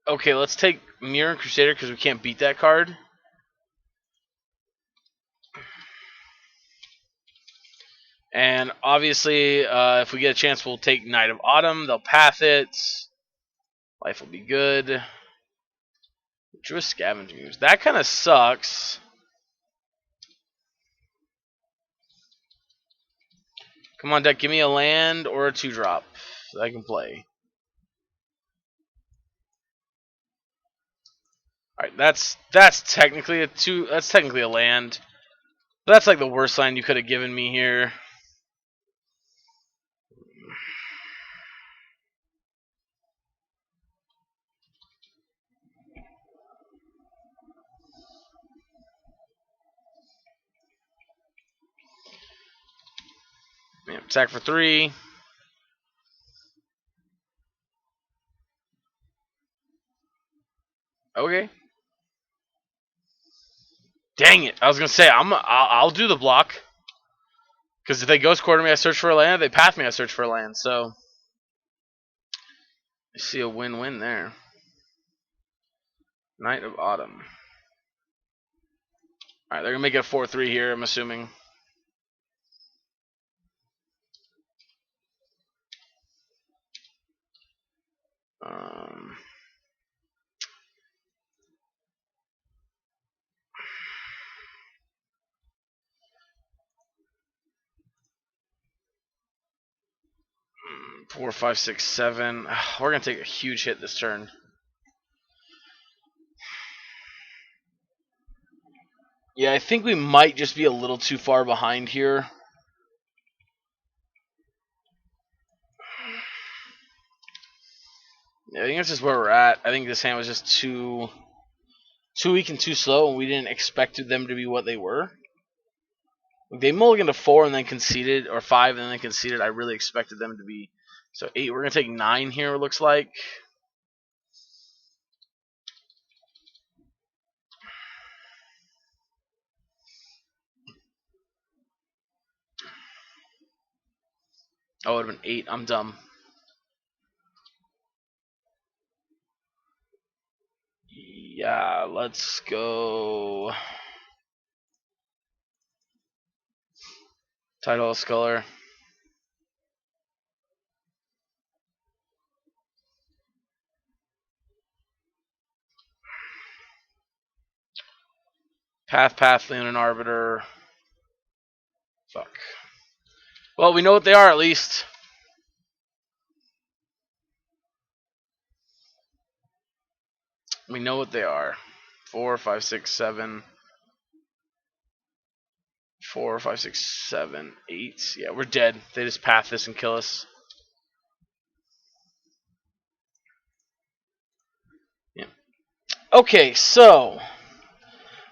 Okay, let's take Mirror and Crusader because we can't beat that card. And obviously, if we get a chance, we'll take Knight of Autumn. They'll path it. Life will be good. Drew a Scavenging Ooze. That kind of sucks. Come on, deck. Give me a land or a 2-drop that I can play. Alright, that's technically a 2. That's technically a land. But that's like the worst land you could have given me here. Yeah, attack for 3. Okay. Dang it! I was gonna say I'll do the block because if they ghost quarter me, I search for a land. If they path me, I search for a land. So I see a win-win there. Knight of Autumn. All right, they're gonna make it a 4-3 here. I'm assuming. Um, 4, 5, 6, 7. We're gonna take a huge hit this turn. Yeah, I think we might just be a little too far behind here. Yeah, I think that's just where we're at. I think this hand was just too weak and too slow, and we didn't expect them to be what they were. They mulliganed to 4 and then conceded, or 5 and then conceded. I really expected them to be. So 8. We're gonna take 9 here. It looks like. Oh, it would have been 8. I'm dumb. Yeah, let's go. Title of Sculler. Path, Leonin Arbiter. Fuck. Well, we know what they are at least. We know what they are. 4, 5, 6, 7. 4, 5, 6, 7, 8. Yeah, we're dead. They just path this and kill us. Yeah. Okay, so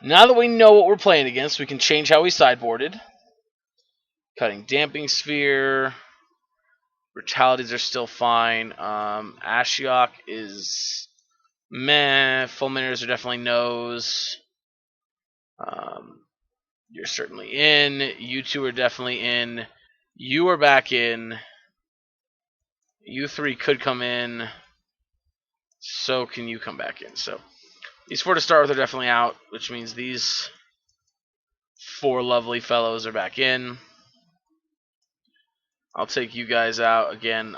now that we know what we're playing against, we can change how we sideboarded. Cutting Damping Sphere. Brutalities are still fine. Ashiok is meh. Fulminators are definitely no's. You're certainly in. You two are definitely in. You are back in. You 3 could come in. So can you come back in. So these 4 to start with are definitely out, which means these 4 lovely fellows are back in. I'll take you guys out again.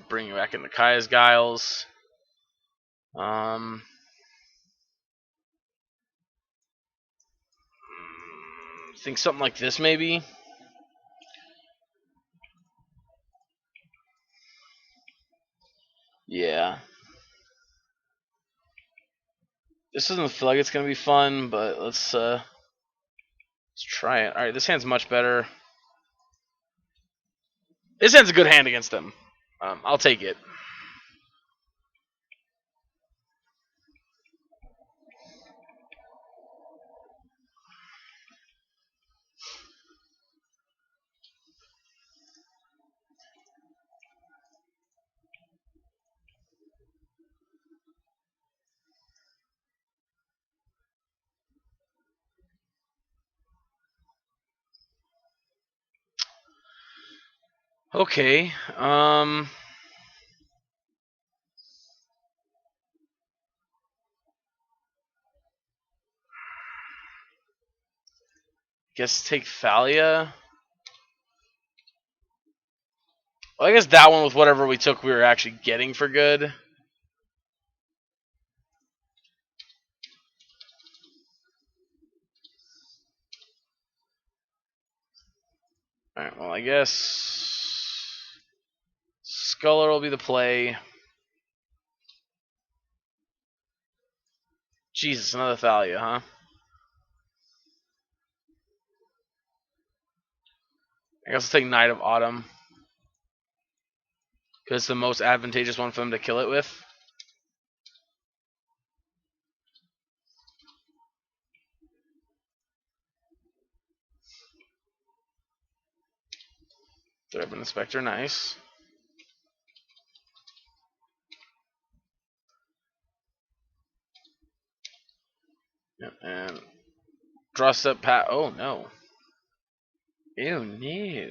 Bring you back into Kaya's Guiles. I think something like this maybe. Yeah. This doesn't feel like it's gonna be fun, but let's try it. All right, this hand's much better. This hand's a good hand against them. I'll take it. Okay. Guess take Thalia. Well, I guess that one with whatever we took we were actually getting for good. Alright, well, I guess Sculler will be the play. Jesus, another Thalia, huh? I guess I'll take Knight of Autumn. Because it's the most advantageous one for them to kill it with. Threadman Inspector, nice. Yep, and draw step pat. Oh no. Ew, no.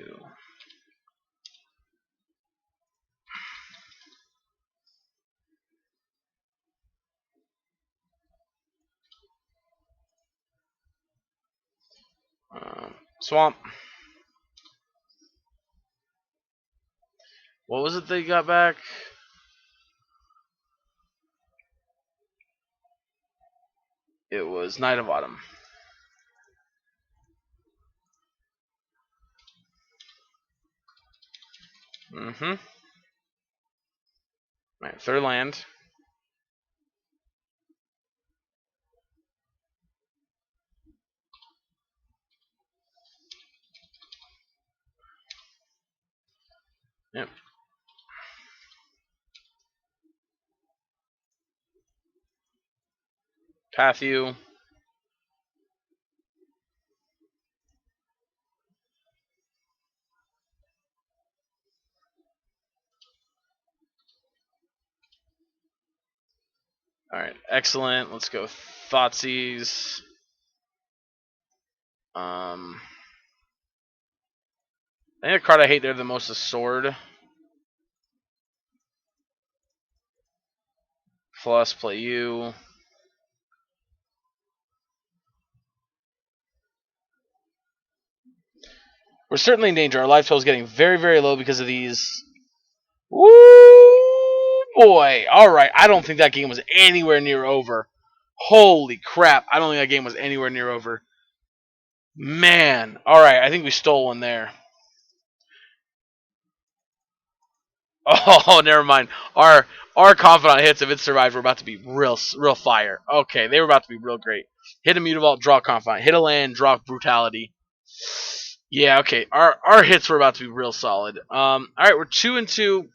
Swamp. What was it they got back? It was Knight of Autumn. Mm-hmm. Alright, third land. Yep. Path you. Alright, excellent. Let's go Thoughtseize. I think the card I hate there the most is Sword. Plus, play you. We're certainly in danger. Our life total is getting very, very low because of these. Woo, boy. Alright, I don't think that game was anywhere near over. Holy crap. I don't think that game was anywhere near over. Man. Alright, I think we stole one there. Oh, never mind. Our confidant hits, if it survived, were about to be real fire. Okay, they were about to be real great. Hit a Mutavault, draw confidant. Hit a land, draw brutality. Yeah, okay. Our hits were about to be real solid. Alright, we're 2-2.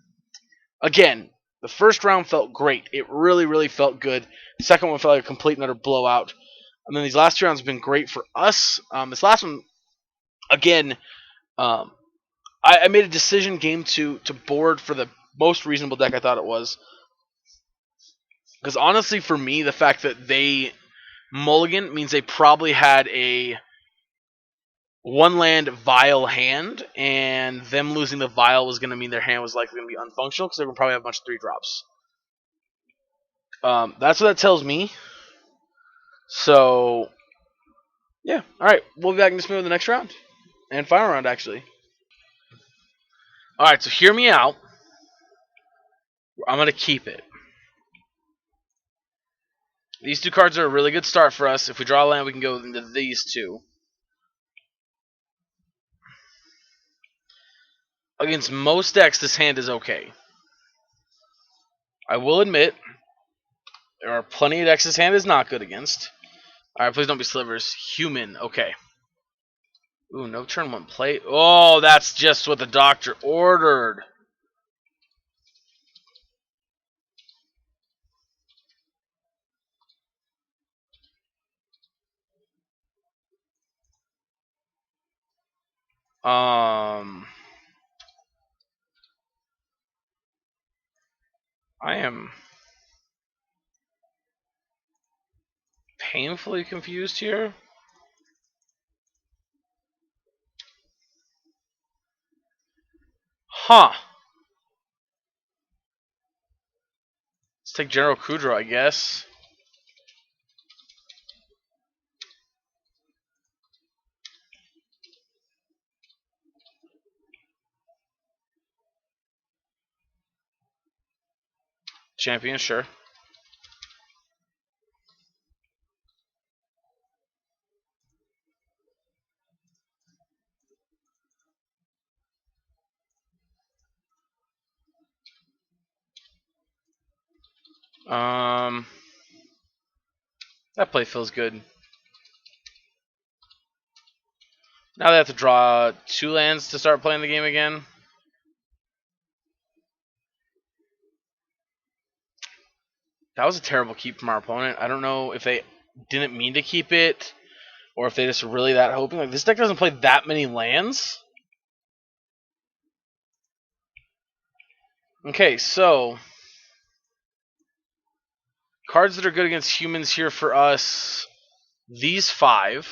Again, the first round felt great. It really, really felt good. The second one felt like a complete and utter blowout. And then these last two rounds have been great for us. This last one, again, I made a decision game to board for the most reasonable deck I thought it was. Because honestly, for me, the fact that they mulligan means they probably had a one land vial hand, and them losing the vial was going to mean their hand was likely going to be unfunctional because they're going to probably have a bunch of 3-drops. That's what that tells me. So, yeah. Alright, we'll be back in just a minute with the next round. And final round, actually. Alright, so hear me out. I'm going to keep it. These two cards are a really good start for us. If we draw a land, we can go into these two. Against most decks, this hand is okay. I will admit, there are plenty of decks this hand is not good against. Alright, please don't be slivers. Human, okay. Ooh, no turn one play. Oh, that's just what the doctor ordered. I am painfully confused here. Huh. Let's take General Kudrow, I guess. Champion, sure. Um, that play feels good. Now they have to draw 2 lands to start playing the game again. That was a terrible keep from our opponent. I don't know if they didn't mean to keep it, or if they just really that hoping. Like, this deck doesn't play that many lands. Okay, so cards that are good against humans here for us. These 5.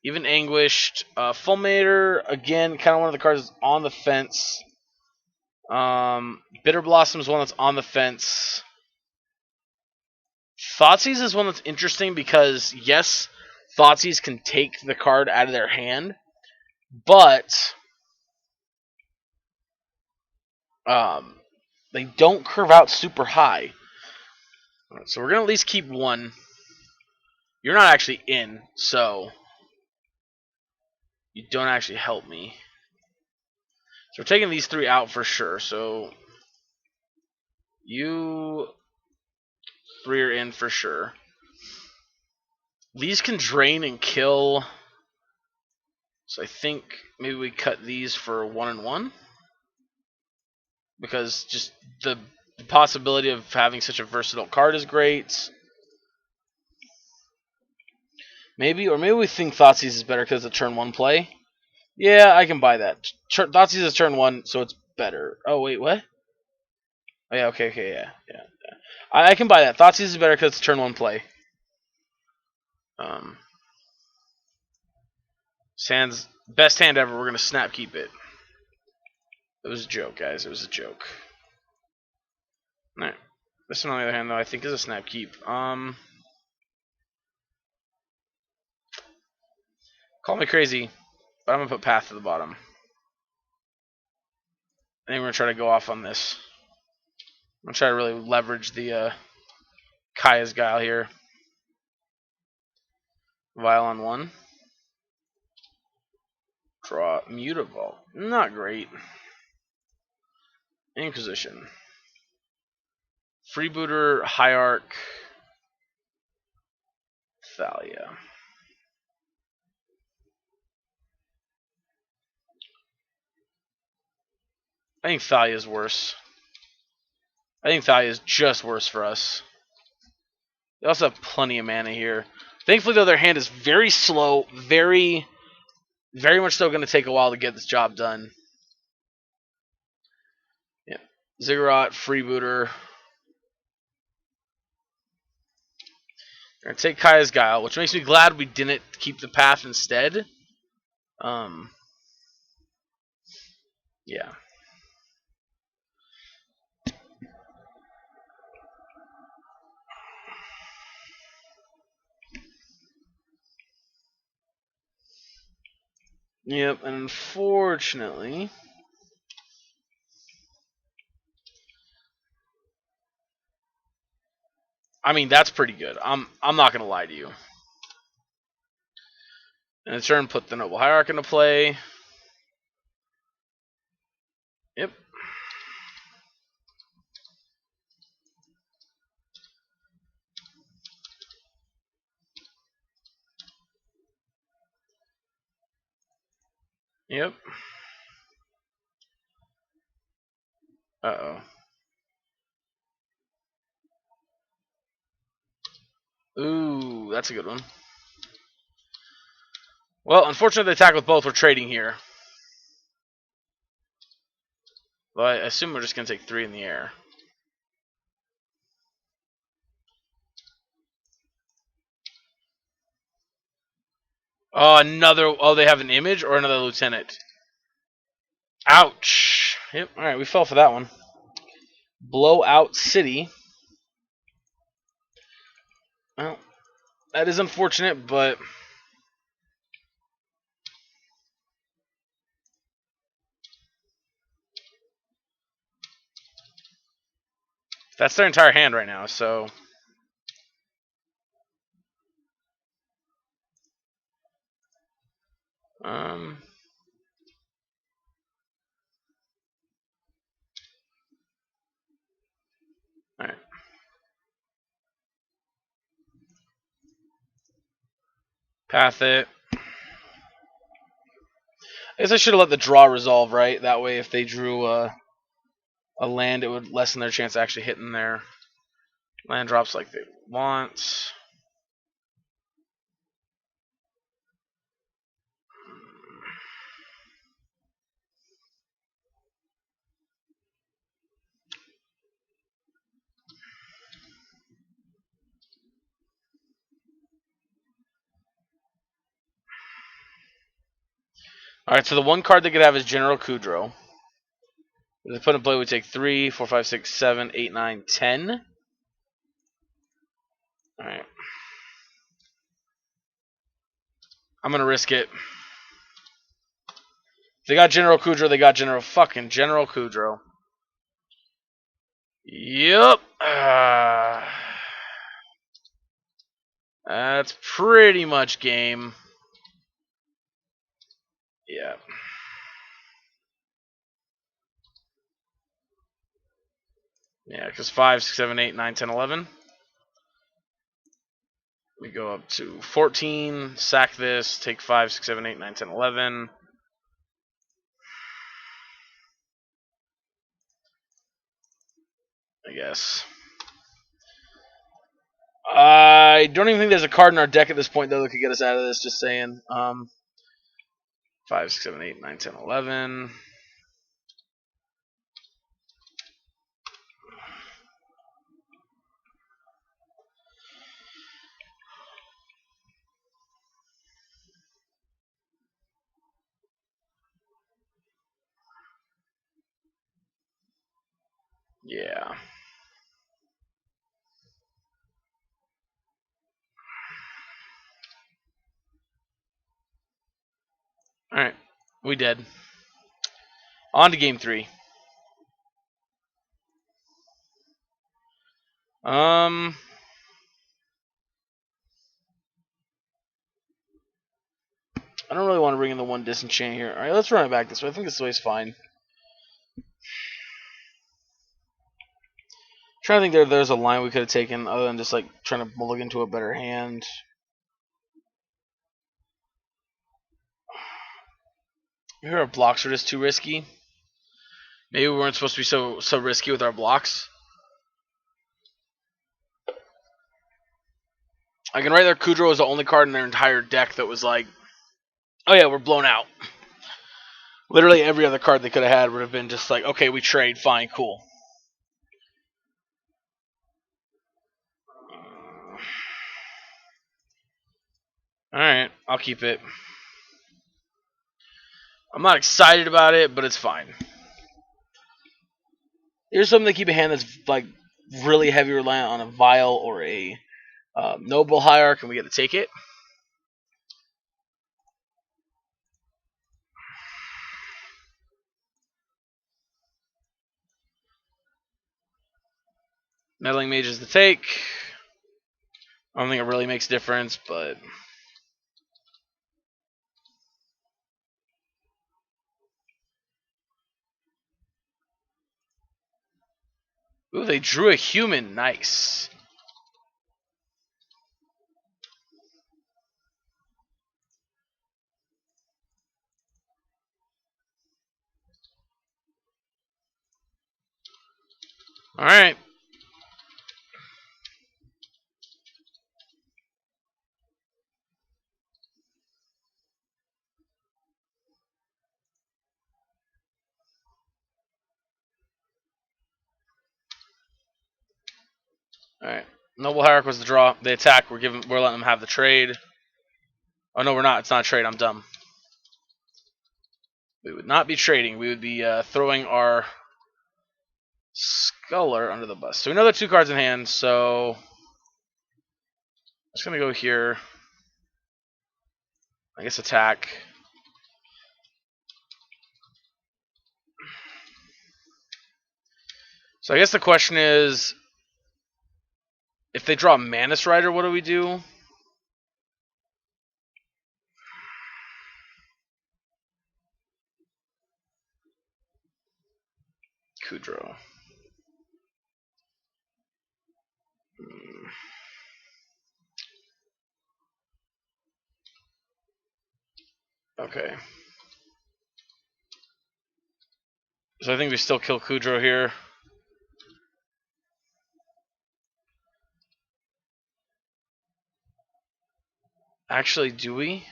Even Anguished. Fulminator, again, kind of one of the cards that's on the fence. Bitter Blossom is one that's on the fence. Thoughtseize is one that's interesting because, yes, Thoughtseize can take the card out of their hand, but they don't curve out super high. So we're going to at least keep 1. You're not actually in, so you don't actually help me. So we're taking these 3 out for sure. So you 3 are in for sure. These can drain and kill. So I think maybe we cut these for 1 and 1. Because just the possibility of having such a versatile card is great. Maybe we think Thoughtseize is better because it's a turn 1 play. Yeah, I can buy that. Thoughtseize is turn 1, so it's better. Oh, wait, what? Oh, yeah, okay, yeah. I can buy that. Thoughtseize is better because it's a turn 1 play. Sand's best hand ever. We're going to snap keep it. It was a joke, guys. It was a joke. Alright. This one, on the other hand, though, I think is a snap keep. Call me crazy, but I'm going to put Path to the bottom. I think we're going to try to go off on this. I'm going to try to really leverage the Kaya's Guile here. Vial on 1. Draw Mutavault. Not great. Inquisition. Freebooter, Hierarch, Thalia. I think Thalia is worse. I think Thalia is just worse for us. They also have plenty of mana here. Thankfully, though, their hand is very slow, very much so going to take a while to get this job done. Yeah. Ziggurat, Freebooter. We're going to take Kaya's Guile, which makes me glad we didn't keep the Path instead. Yeah. Yep, and unfortunately, I mean, that's pretty good. I'm not gonna lie to you. And in turn, put the Noble Hierarch into play. Yep. Yep. Uh-oh. Ooh, that's a good one. Well, unfortunately, they attack with both. We're trading here. But I assume we're just going to take 3 in the air. Oh, another... Oh, they have an image or another lieutenant? Ouch. Yep, alright, we fell for that one. Blowout City. Well, that is unfortunate, but... That's their entire hand right now, so... Alright. Path it. I guess I should have let the draw resolve, right? That way, if they drew a land, it would lessen their chance of actually hitting their land drops like they want. Alright, so the one card they could have is General Kudrow. If they put in play, we take 3, 4, 5, 6, 7, 8, 9, 10. Alright. I'm going to risk it. If they got General Kudrow, they got General Kudrow. Yep. That's pretty much game. Yeah. Yeah, because 5, 6, 7, 8, 9, 10, 11. We go up to 14, sack this, take 5, 6, 7, 8, 9, 10, 11. I guess. I don't even think there's a card in our deck at this point, though, that could get us out of this, just saying. 5, 6, 7, 8, 9, 10, 11. Yeah. Alright. We dead. On to game 3. I don't really want to bring in the one disenchant here. Alright, let's run it back this way. I think this way's fine. Trying to think there's a line we could have taken other than just like trying to look into a better hand. Maybe our blocks are just too risky. Maybe we weren't supposed to be so risky with our blocks. I can write there Kudrow was the only card in their entire deck that was like, oh yeah, we're blown out. Literally every other card they could have had would have been just like, okay, we trade, fine, cool. Alright, I'll keep it. I'm not excited about it, but it's fine. Here's something to keep a hand that's like really heavy reliant on a Vial or a Noble Hierarch, and we get to take it. Meddling Mage is the take. I don't think it really makes a difference, but... Ooh, they drew a human. Nice. Alright. Alright. Noble Hierarch was the draw. They attack. We're letting them have the trade. Oh no, we're not. It's not a trade. I'm dumb. We would not be trading. We would be throwing our Sculler under the bus. So we know there are 2 cards in hand, so... I'm just going to go here. I guess attack. So I guess the question is, If they draw Manus Rider, what do we do? Kudro. Okay. So I think we still kill Kudro here. Actually, do we?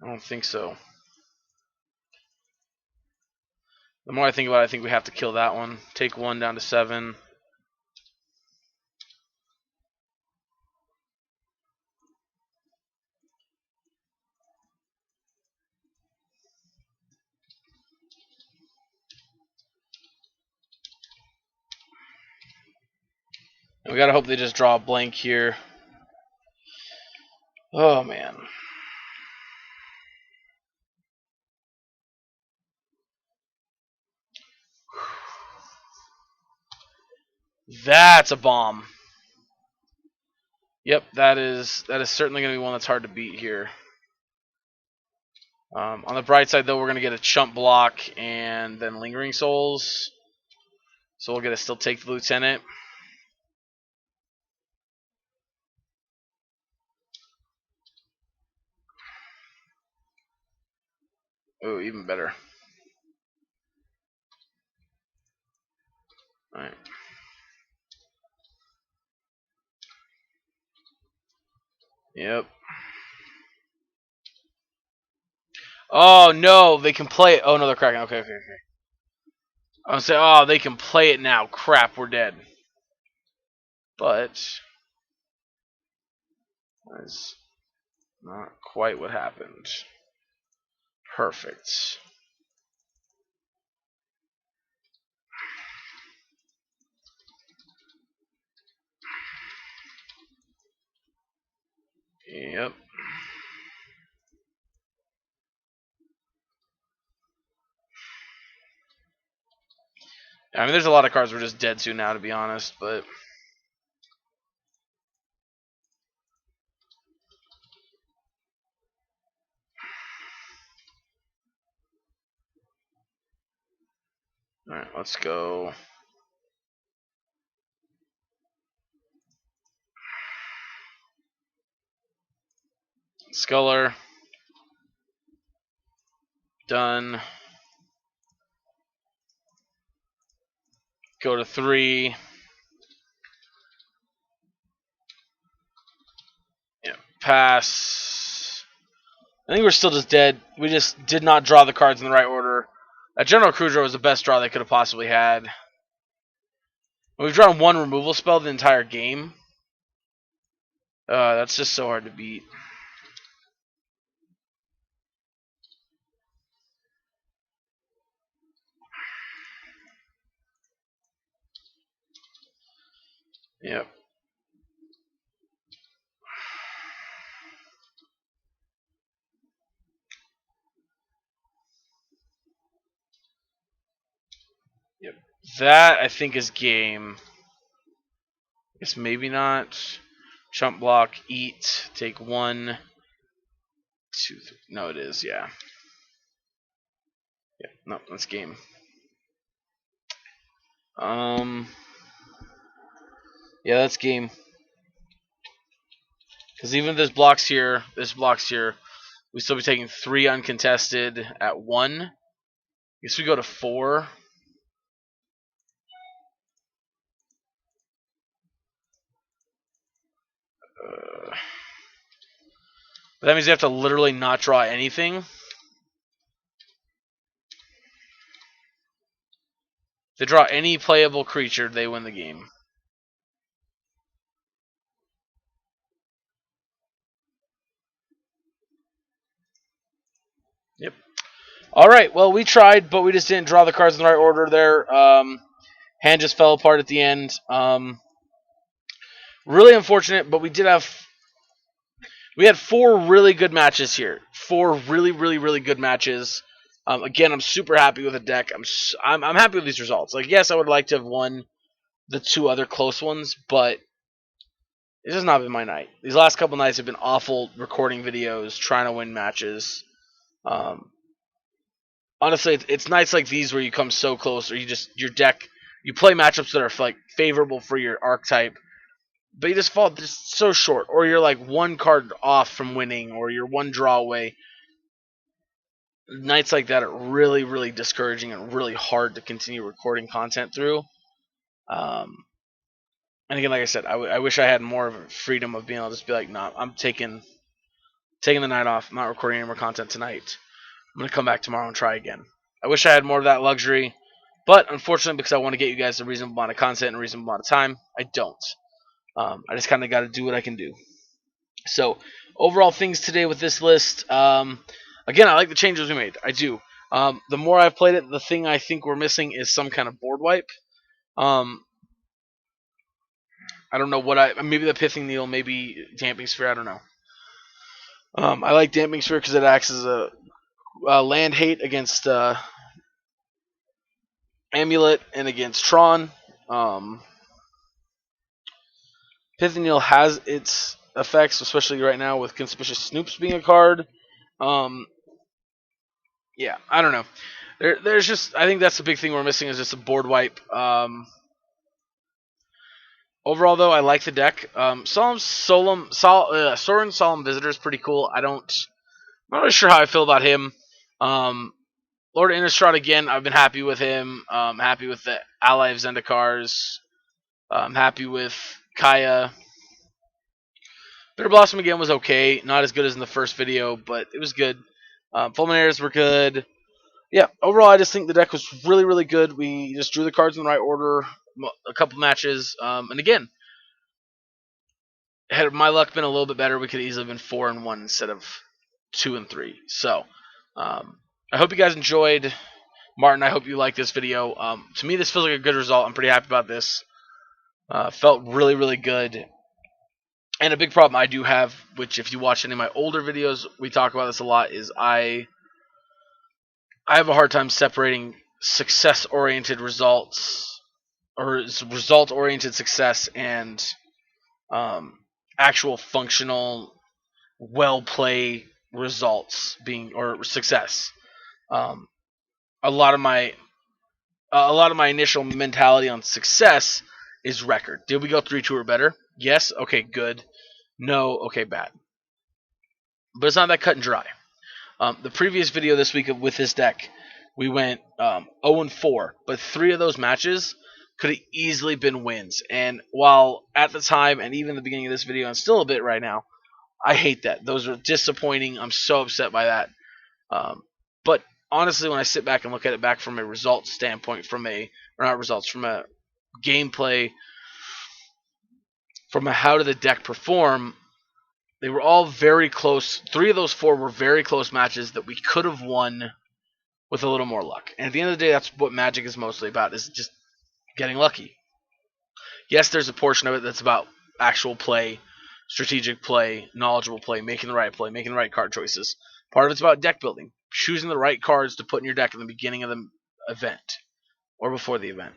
I don't think so. The more I think about it, I think we have to kill that one. Take 1 down to 7. And we gotta hope they just draw a blank here. Oh, man. That's a bomb. Yep, that is certainly going to be one that's hard to beat here. On the bright side, though, we're going to get a chump block and then Lingering Souls. So we'll get to still take the Lieutenant. Oh, even better. Alright. Yep. Oh, no, they can play it. Oh, no, they're cracking. Okay. I was saying, oh, they can play it now. Crap, we're dead. But that's not quite what happened. Perfect. Yep. I mean, there's a lot of cards we're just dead to now, to be honest, but... Alright, let's go. Sculler. Done. Go to 3. Yeah, pass. I think we're still just dead. We just did not draw the cards in the right order. General Kudro was the best draw they could have possibly had. We've drawn 1 removal spell the entire game. That's just so hard to beat. Yep. Yep. That, I think, is game. I guess maybe not. Chump block, eat, take 1, 2, 3. No, it is, yeah. Yep, no, that's game. Yeah, that's game. Because even if this blocks here, we still be taking 3 uncontested at 1. I guess we go to 4. But that means we have to literally not draw anything. If they draw any playable creature, they win the game. Yep. All right. Well, we tried, but we just didn't draw the cards in the right order there. Hand just fell apart at the end. Really unfortunate, but we had 4 really good matches here. 4 really, really, really good matches. Again, I'm super happy with the deck. I'm happy with these results. Like, yes, I would like to have won the 2 other close ones, but it's just not been my night. These last couple nights have been awful recording videos, trying to win matches. Um, Honestly, it's nights like these where you come so close, or your deck, you play matchups that are like favorable for your archetype, but you just fall just so short, or you're like 1 card off from winning, or you're 1 draw away. Nights like that are really, really discouraging and really hard to continue recording content through. Um, and again, like I said, I wish I had more of a freedom of being able to just be like, nah, I'm taking the night off. I'm not recording any more content tonight. I'm gonna come back tomorrow and try again. I wish I had more of that luxury, but unfortunately, because I want to get you guys a reasonable amount of content and a reasonable amount of time, I don't. I just kind of got to do what I can do. So, overall things today with this list. Again, I like the changes we made. I do. The more I've played it, the thing I think we're missing is some kind of board wipe. I don't know what maybe the Pithing Needle, maybe Damping Sphere. I don't know. I like Damping Sphere because it acts as a land hate against Amulet and against Tron. Pithing Needle has its effects, especially right now with Conspicuous Snoops being a card. Yeah, I don't know. There's just, I think that's the big thing we're missing is just a board wipe. Overall, though, I like the deck. Soren Solemn Visitor is pretty cool. I'm not really sure how I feel about him. Lord Innistrad, again, I've been happy with him. Happy with the Ally of Zendikars. I'm happy with Kaya. Bitter Blossom, again, was okay. Not as good as in the first video, but it was good. Fulminaires were good. Yeah, overall, I just think the deck was really, really good. We just drew the cards in the right order, a couple matches. And again, had my luck been a little bit better, we could have easily been 4-1 instead of 2-3. So, I hope you guys enjoyed. Martin, I hope you like this video. To me, this feels like a good result. I'm pretty happy about this. Felt really, really good. And a big problem I do have, which if you watch any of my older videos, we talk about this a lot, is I have a hard time separating success-oriented results, or result-oriented success, and actual functional, well-play results being, or success. A lot of my initial mentality on success is record. Did we go 3-2 or better? Yes. Okay, good. No. Okay, bad. But it's not that cut and dry. The previous video this week with this deck, we went 0-4, but 3 of those matches could have easily been wins. And while at the time, and even the beginning of this video, and still a bit right now, I hate that. Those are disappointing. I'm so upset by that. But honestly, when I sit back and look at it back from a results standpoint, from a gameplay, from a how did the deck perform, they were all very close. 3 of those 4 were very close matches that we could have won with a little more luck. And at the end of the day, that's what Magic is mostly about, is just getting lucky. Yes, there's a portion of it that's about actual play, strategic play, knowledgeable play, making the right card choices. Part of it's about deck building, choosing the right cards to put in your deck in the beginning of the event or before the event.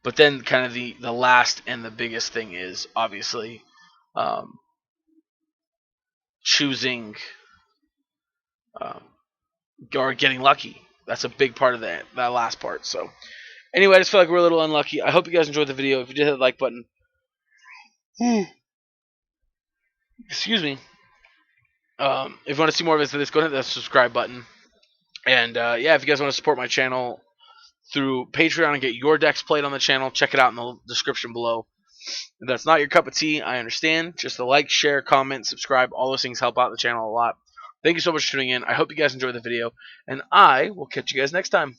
But then kind of the last and the biggest thing is obviously choosing or getting lucky. That's a big part of that last part. So anyway, I just feel like we're a little unlucky. I hope you guys enjoyed the video. If you did, hit the like button. Excuse me. If you want to see more of this, go ahead and hit that subscribe button. And yeah, if you guys want to support my channel through Patreon and get your decks played on the channel, check it out in the description below. If that's not your cup of tea, I understand. Just a like, share, comment, subscribe. All those things help out the channel a lot. Thank you so much for tuning in. I hope you guys enjoyed the video, and I will catch you guys next time.